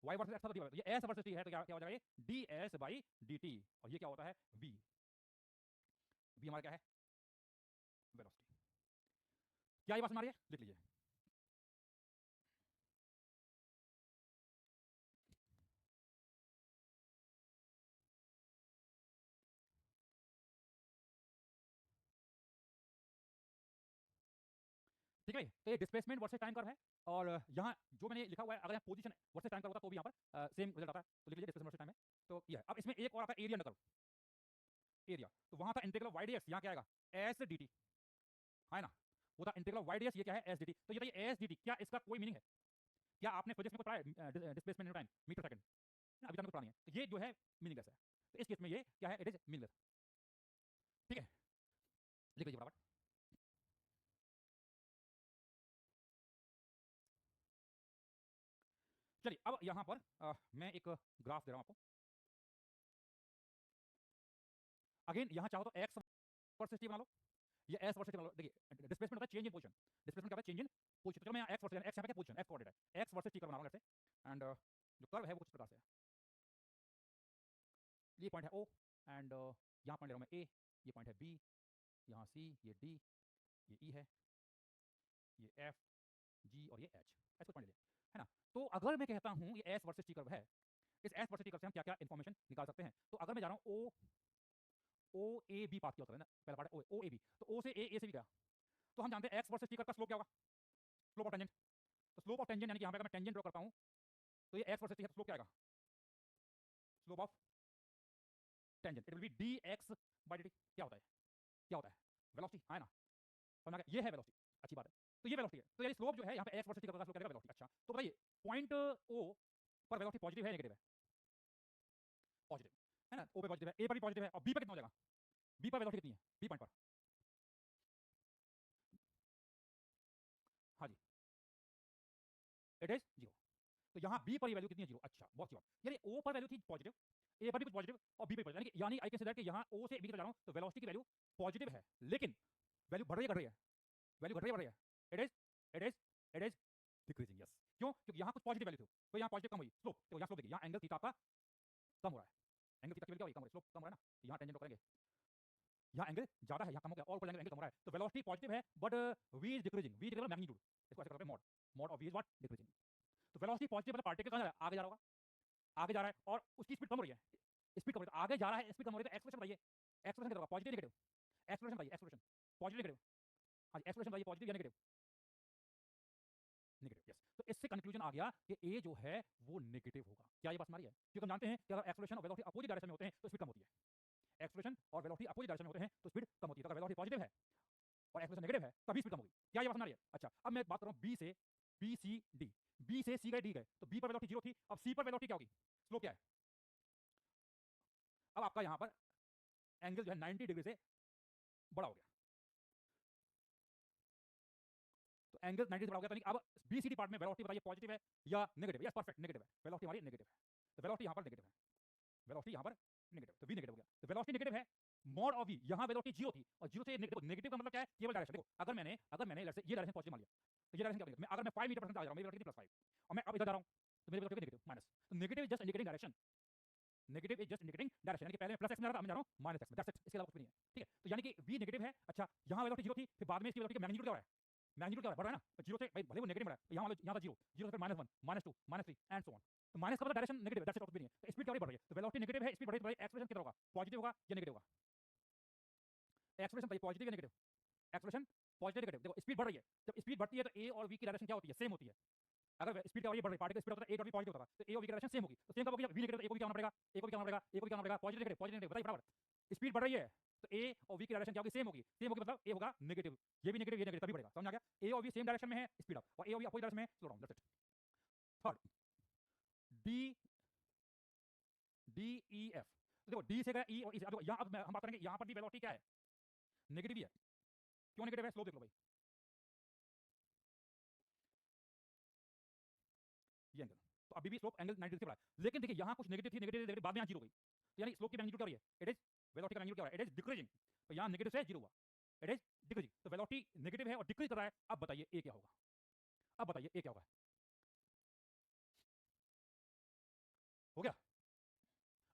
y वर्सेस x था तो dy, ये s वर्सेस t है तो क्या क्या हो जाएगा, ये ds बाई dt, और ये क्या होता है, v, v हमारा क्या है, वेलोसिटी। क्या ये बात समझ आ रही है? लिख लीजिए। ठीक है भाई, तो ये डिस्प्लेसमेंट वर्सेस टाइम कर्व है, और यहाँ जो मैंने लिखा हुआ है, अगर यहाँ पोजीशन वर्सेस टाइम कर्व होता तो भी यहाँ पर सेम रिजल्ट आता है, तो लिख लीजिए डिस्प्लेसमेंट वर्सेस टाइम है। तो ये है, अब इसमें एक और आता है एरिया अंडर कर्व, एरिया, तो वहां था इंटीग्रल ऑफ y dx, यहाँ क्या आएगा, s dt, है ना, वो था इंटीग्रल ऑफ y dx, ये क्या है, s dt। तो ये था s dt, क्या इसका कोई मीनिंग है? क्या आपने फिजिक्स में कुछ पढ़ा है displacement in time metre second, अभी तक कुछ पढ़ा नहीं है, तो ये जो है मीनिंगलेस है। तो इस केस में ये क्या है, इट इज मीनिंगलेस। ठीक है, लिख लीजिए फटाफट। चलिए अब यहाँ पर मैं एक ग्राफ दे रहा हूँ आपको। अगेन यहाँ चाहो तो x वर्सेस t बना लो, ये s वर्सेस t बना लो। देखिए डिस्प्लेसमेंट होता है चेंज इन पोजीशन, डिस्प्लेसमेंट क्या होता है, चेंज इन पोजीशन। तो चलो मैं यहाँ x वर्सेस, x यहाँ पे क्या पोजीशन, x कोऑर्डिनेट है, x वर्सेस t का बना रहा हूँ लेट्स से, एंड जो कर्व है वो कुछ प्रकार से है, ये पॉइंट है o, एंड यहाँ पॉइंट ले रहा हूँ मैं a, ये पॉइंट है b, यहाँ c, ये d, ये e है, ये f, g और ये h, ऐसे पॉइंट ले लिया, है ना। तो अगर मैं कहता हूँ ये s वर्सेस t कर्व है, इस s वर्सेस t कर्व से हम क्या क्या इन्फॉर्मेशन निकाल सकते हैं। तो अगर मैं जा रहा हूँ o a b पाथ की होता है ना, पहला पार्ट है o a b, तो o से a से भी गया, तो हम जानते हैं x वर्सेस t कर्व का स्लोप क्या होगा, स्लोप ऑफ टेंजेंट। तो स्लोप ऑफ टेंजेंट यानी कि यहाँ पे अगर मैं टेंजेंट ड्रॉ करता हूँ तो ये x वर्सेस t है, तो स्लोप क्या आएगा, slope of tangent, it will be dx by dt। क्या होता है, क्या होता है, वेलोसिटी, है ना। समझ आ गया, ये है वेलोसिटी, अच्छी बात है। तो ये वेलोसिटी है, तो यानी स्लोप जो है यहाँ पे x वर्सेस t कर्व का स्लोप क्या देगा, वेलोसिटी। अच्छा तो बताइए पॉइंट o पर वेलोसिटी पॉजिटिव है नेगेटिव है, पॉजिटिव, है ना, o पे पॉजिटिव है, a पर भी पॉजिटिव है, और b पर कितना हो जाएगा, b पर वेलोसिटी कितनी है, b पॉइंट पर, हाँ जी, इट इज जीरो। तो यहाँ b पर वैल्यू कितनी है, जीरो। अच्छा बहुत अच्छी बात, यानी o पर वैल्यू थी पॉजिटिव, a पर भी कुछ पॉजिटिव और b पर पॉजिटिव, यानी आई कैन से दैट कि यहाँ o से b की तरफ जा रहा हूँ तो वेलोसिटी की वैल्यू पॉजिटिव है, लेकिन वैल्यू बढ़ रही है घट रही है, वैल्यू घट रही है बढ़ रही है, it is it is it is decreasing, yes. क्यों, क्योंकि यहाँ कुछ पॉजिटिव वैल्यू थी, तो यहाँ पॉजिटिव कम हुई, स्लोप, तो यहाँ स्लोप देखिए, यहाँ एंगल थीटा आपका कम हो रहा है, एंगल थीटा की वैल्यू क्या हुई, कम हो रही है, स्लोप कम हो रहा है ना, तो यहाँ टेंजेंट करेंगे, यहाँ एंगल ज्यादा है, यहाँ कम हो गया, और ऊपर एंगल कम हो रहा है, तो वेलोसिटी पॉजिटिव है but v is decreasing, v is magnitude, इसको ऐसे करते हैं mod, mod of v is what, decreasing. तो वेलोसिटी पॉजिटिव मतलब पार्टिकल कहां जा रहा है, आगे जा रहा होगा, आगे जा रहा है और उसकी स्पीड कम हो रही है, स्पीड कम हो रही है, तो आगे जा रहा है, स्पीड कम हो रही है, तो एक्सेलरेशन बताइए, एक्सप्रेशन क्या होगा, पॉजिटिव नेगेटिव, एक्सप्रेशन बताइए, एक्सप्रेशन पॉजिटिव नेगेटिव, हाँ जी एक्सप्रेशन बताइए, पॉजिटिव या नेगेटिव, नेगेटिव यस। तो इससे कंक्लूजन आ गया कि ए जो है वो नेगेटिव होगा। क्या ये बात हमारी है? क्योंकि हम जानते हैं कि अगर एक्सप्रेशन और वेलोसिटी अपोजिट डायरेक्शन में होते हैं तो स्पीड कम होती है, एक्सप्रेशन और वेलोसिटी अपोजिट डायरेक्शन में होते हैं तो स्पीड कम होती है। तो अगर वेलोसिटी पॉजिटिव है और एक्सप्रेशन नेगेटिव है तभी स्पीड कम होगी। क्या ये बात समझ आ रही है? अच्छा अब मैं बात कर रहा हूं बी से, बी सी डी, बी से सी गए डी गए, तो बी पर वेलोसिटी 0 थी, अब सी पर वेलोसिटी क्या होगी, स्लो क्या है, अब आपका यहां पर एंगल जो है 90 डिग्री से बड़ा हो गया, तो एंगल 90 से बड़ा हो गया, तो अब बी सी डी पार्ट में वेलोसिटी बताइए पॉजिटिव है या नेगेटिव? यस परफेक्ट, नेगेटिव है, वेलोसिटी हमारी नेगेटिव है, तो वेलोसिटी यहां पर नेगेटिव है, वेलोसिटी यहां पर नेगेटिव, तो v नेगेटिव हो गया, तो वेलोसिटी नेगेटिव है, मॉड ऑफ v, यहां वेलोसिटी 0 थी और 0 से नेगेटिव का मतलब क्या है, केवल डायरेक्शन। देखो अगर मैंने लेट्स से ये डायरेक्शन पॉजिटिव मान लिया, तो ये डायरेक्शन क्या बनेगा, मैं अगर मैं 5 मीटर पर सेकंड आ जा रहा हूं, मेरी वेलोसिटी +5 और मैं अब इधर जा रहा हूं तो मेरी वेलोसिटी नेगेटिव माइनस, तो negative is just indicating direction, negative is just indicating direction, यानी कि पहले मैं प्लस एक्स में जा रहा था, अब मैं जा रहा हूं माइनस एक्स में, दैट्स इट, इसके अलावा कुछ भी नहीं है। ठीक है, तो यानी कि v नेगेटिव है। अच्छा यहां वेलोसिटी 0 थी, फिर बाद में इसकी वेलोसिटी का मैग्नीट्यूड क्या हो रहा है, मैग्नीट्यूड क्या हो रहा है, बढ़ रहा है ना, 0 से भाई भले वो नेगेटिव बढ़ा है, यहां यहां था 0, 0 से फिर -1 -2 -3 एंड सो ऑन, तो माइनस का मतलब डायरेक्शन नेगेटिव है, दैट्स इट, और कुछ भी नहीं है। तो स्पीड क्या बढ़ रही है, तो वेलोसिटी नेगेटिव है, स्पीड बढ़ रही है, एक्सप्रेशन कितना होगा, पॉजिटिव होगा या नेगेटिव होगा, एक्सप्रेशन बताइए पॉजिटिव या नेगेटिव, एक्सप्रेशन पॉजिटिव नेगेटिव। देखो स्पीड बढ़ रही है, जब स्पीड बढ़ती है तो ए और वी की डायरेक्शन क्या होती है, सेम होती है। अगर स्पीड क्या हो रही है, बढ़ रही है, पार्टिकल स्पीड होता है, ए और वी पॉजिटिव होता है, तो ए और वी की डायरेक्शन सेम होगी, तो सेम कब होगी, वी नेगेटिव, ए को भी क्या होना पड़ेगा, ए को भी क्या होना पड़ेगा, ए को भी क्या होना पड़ेगा, पॉजिटिव नेगेटिव, पॉजिटिव नेगेटिव, बताइए बराबर। स्पीड बढ़ रही है तो ए और वी की डायरेक्शन क्या होगी, सेम होगी, सेम होगी मतलब ए होगा नेगेटिव, ये भी नेगेटिव, ये नेगेटिव, तभी बढ़ेगा, समझ आ गया। ए और वी सेम डायरेक्शन में है, स्पीड अप, और ए और वी अपोजिट डायरेक्शन में है, slow down, that's it. Third D, D E F, तो देखो डी से गया ई और ई से, देखो यहां अब हम बात करेंगे यहां पर भी वेलोसिटी क्या है, नेगेटिव ही है, क्यों नेगेटिव है, स्लोप देख लो भाई, ये एंगल, तो अभी भी स्लोप एंगल 90 से बड़ा है, लेकिन देखिए यहां कुछ नेगेटिव थी, नेगेटिव बाद में यहां 0 हो गई, तो यानी स्लोप की मैग्नीट्यूड क्या हो रही है, इट इज, वेलोसिटी का मैग्नीट्यूड क्या हो रहा है, इट इज डिक्रीजिंग, तो यहां नेगेटिव से 0 हुआ, इट इज डिक्रीजिंग, तो वेलोसिटी नेगेटिव है और डिक्रीज कर रहा है। अब बताइए ए क्या होगा, अब बताइए ए क्या होगा, हो गया,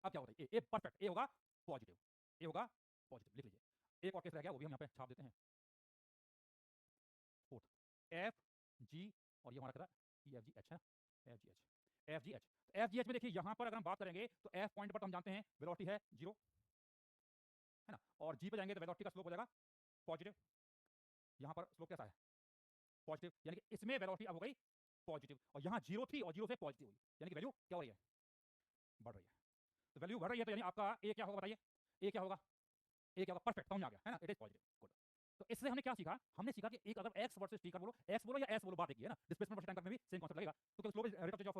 अब क्या होता है, ए परफेक्ट, ए होगा पॉजिटिव, ए होगा पॉजिटिव, लिख लीजिए। एक और केस रह गया, वो भी हम यहां पे छाप देते हैं, फोर्थ, एफ जी, और ये हमारा कितना, ई एफ जी एच है, F G H, F G H, तो एफ जी एच में देखिए यहां पर अगर हम बात करेंगे तो एफ पॉइंट पर तो हम जानते हैं वेलोसिटी है 0 है ना, और जी पे जाएंगे तो वेलोसिटी का स्लोप हो जाएगा पॉजिटिव, यहां पर स्लोप कैसा है, पॉजिटिव, यानी कि इसमें वेलोसिटी अब हो गई पॉजिटिव, और यहां 0 थी और 0 से पॉजिटिव हुई, यानी कि वैल्यू क्या हो रही है, बढ़ रही है, तो वैल्यू बढ़ रही है, तो यानी आपका ए क्या होगा बताइए, ए क्या होगा, ए क्या होगा, परफेक्ट, समझ आ गया है ना, इट इज पॉजिटिव, गुड। तो इससे हमने क्या सीखा, हमने सीखा कि एक अगर एक्स वर्सेस टी का बोलो, एक्स बोलो या एस बोलो, बात एक ही है ना, डिस्प्लेसमेंट वर्सेस टाइम कर्व में भी सेम कांसेप्ट लगेगा, तो slope is rate of change of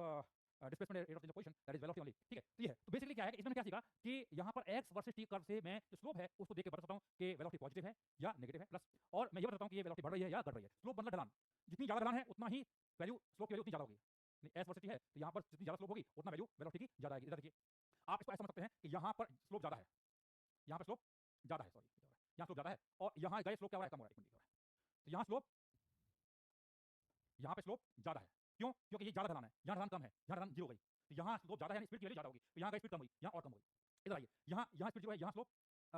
displacement, rate of change of position, that is velocity only. ठीक है, तो ये है, तो बेसिकली क्या है कि इसमें क्या सीखा कि यहां पर एक्स वर्सेस टी कर्व से मैं जो स्लोप है उसको देख के बता सकता हूं कि वेलोसिटी पॉजिटिव है या नेगेटिव है, प्लस और मैं ये बता सकता हूं कि ये वेलोसिटी बढ़ रही है या घट रही है। स्लोप मतलब ढलान, जितनी ज्यादा ढलान है उतना ही वैल्यू, स्लोप की वैल्यू उतनी ज्यादा होगी, एस वर्सेस टी है तो यहां पर जितनी ज्यादा स्लोप होगी उतना वैल्यू वेलोसिटी की ज्यादा आएगी। इधर देखिए आप इसको ऐसा समझ सकते हैं कि यहां पर स्लोप ज्यादा है, यहां पर स्लोप ज्यादा है, सॉरी यहां स्लोप ज्यादा है, और यहां गए स्लोप क्या हो रहा है, कम हो रहा है, एक मिनट हो रहा है, तो यहां स्लोप, यहां पे स्लोप ज्यादा है, क्यों, क्योंकि ये ज्यादा ढलान है, यहां ढलान कम है, यहां ढलान 0 गई, तो यहां स्लोप ज्यादा है, यानी स्पीड की वैल्यू ज्यादा होगी, तो यहां गई स्पीड कम हुई, यहां और कम हुई। इधर आइए, यहां स्पीड जो है, यहां स्लोप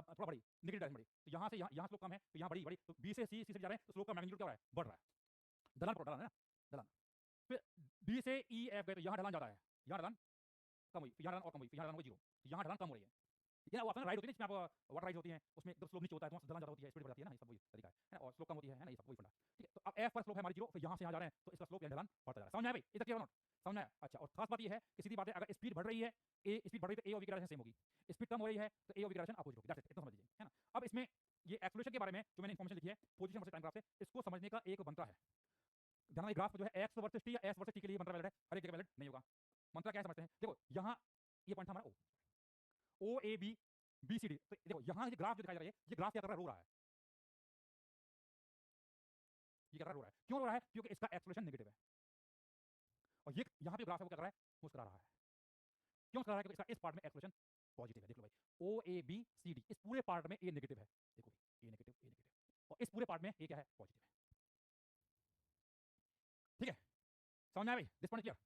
थोड़ा बढ़ी, नेगेटिव डायरेक्शन बढ़ी, तो यहां से यहां स्लोप कम है, तो यहां बढ़ी बढ़ी, तो बी से सी, सी से जा रहे हैं, तो स्लोप का मैग्नीट्यूड क्या हो रहा है, बढ़ रहा है, ढलान है ना, ढलान। फिर डी से ई एफ गए तो यहां ढलान ज्यादा है, यहां ढलान कम हुई, फिर यहां ढलान और कम हुई, फिर यहां ढलान हो गई 0, यहां ढलान कम हो रही है, ये ना वो आपने राइड होती है जिसमें आप वाटर राइड होती है, उसमें एकदम स्लोप नीचे होता है तो वहां ढलान ज्यादा होती है, स्पीड बढ़ जाती है ना, ये सब वही तरीका है ना, और स्लोप कम होती है ना, ये सब वही फंडा। ठीक है, तो अब एफ पर स्लोप है हमारी 0, फिर यहां से यहां जा रहे हैं तो इसका स्लोप या ढलान बढ़ता जा रहा है, समझ आया भाई, इधर क्लियर नोट, समझ आया। अच्छा, और खास बात ये है कि सीधी बात है, अगर स्पीड बढ़ रही है, ए स्पीड बढ़ रही है तो ए और वी की डायरेक्शन सेम होगी, स्पीड कम हो रही है तो ए और वी की डायरेक्शन अपोजिट होगी, दैट्स इट, इतना समझ लीजिए, है ना। अब इसमें ये एक्सेलरेशन के बारे में जो मैंने इन्फॉर्मेशन लिखी है पोजीशन वर्सेस टाइम ग्राफ से, इसको समझने का एक मंत्र है, ध्यान में ग्राफ जो है एक्स वर्सेस टी या एस वर्सेस टी के लिए मंत्र वैलिड है, हर एक जगह वैलिड नहीं होगा। मंत्र क्या समझते हैं, देखो यहाँ ये पॉइंट हमारा O A B B C D, तो देखो यहाँ ये ग्राफ जो दिखाई दे रहा है, ये ग्राफ क्या कर रहा है, रो रहा है, ये कर रहा है, रो रहा है, क्यों रो रहा है, क्योंकि इसका एक्सेलरेशन नेगेटिव है, और ये यहाँ पे ग्राफ है वो क्या कर रहा है, मुस्कुरा रहा है, क्यों मुस्कुरा रहा है, क्योंकि इसका इस पार्ट में एक्सेलरेशन पॉजिटिव है, देख लो भाई, ओ ए बी सी डी, इस पूरे पार्ट में ए नेगेटिव है, देखो भाई ए नेगेटिव, ए नेगेटिव, और इस पूरे पार्ट में ए क्या है, पॉजिटिव है। ठीक है, समझ में आया भाई, दिस पॉइंट क्लियर।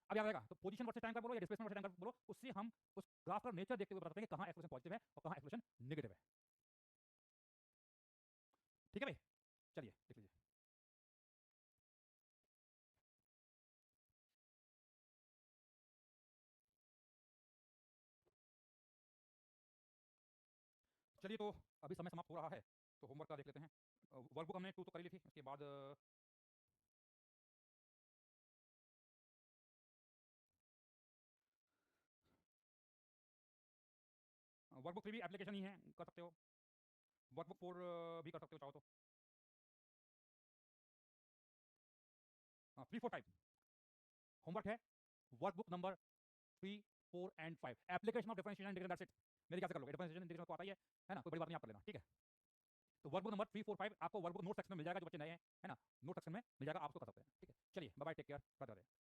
अब याद रहेगा, तो पोजीशन वर्सेस टाइम का बोलो या डिस्प्लेसमेंट वर्सेस टाइम का बोलो, उससे हम उस ग्राफ का नेचर देखते हुए बताते हैं कि कहां एक्सेलरेशन पॉजिटिव है और कहां एक्सेलरेशन नेगेटिव है। ठीक है भाई, चलिए देख लीजिए। चलिए, तो अभी समय समाप्त हो रहा है, तो होमवर्क का देख लेते हैं। वर्कबुक हमने 2 तो कर ही ली थी, उसके बाद वर्कबुक 3 भी एप्लीकेशन ही है, कर सकते हो। वर्कबुक 4 भी कर सकते हो चाहो तो। 3, 4, 5 होमवर्क है। Workbook number 3, 4 and 5 application of differentiation integral, that's it. मेरे ख्याल से कर लोगे, डिफरेंशिएशन इंटीग्रल को आता ही है ना, कोई बड़ी बात नहीं, आप कर लेना, ठीक है। तो वर्कबुक नंबर 3, 4, 5 आपको वर्कबुक नोट सेक्शन में मिल जाएगा, जो बच्चे नए हैं, है ना, नोट सेक्शन में मिल जाएगा, आप उसको कर सकते हैं, ठीक है। चलिए, bye bye, take care, Radhe Radhe.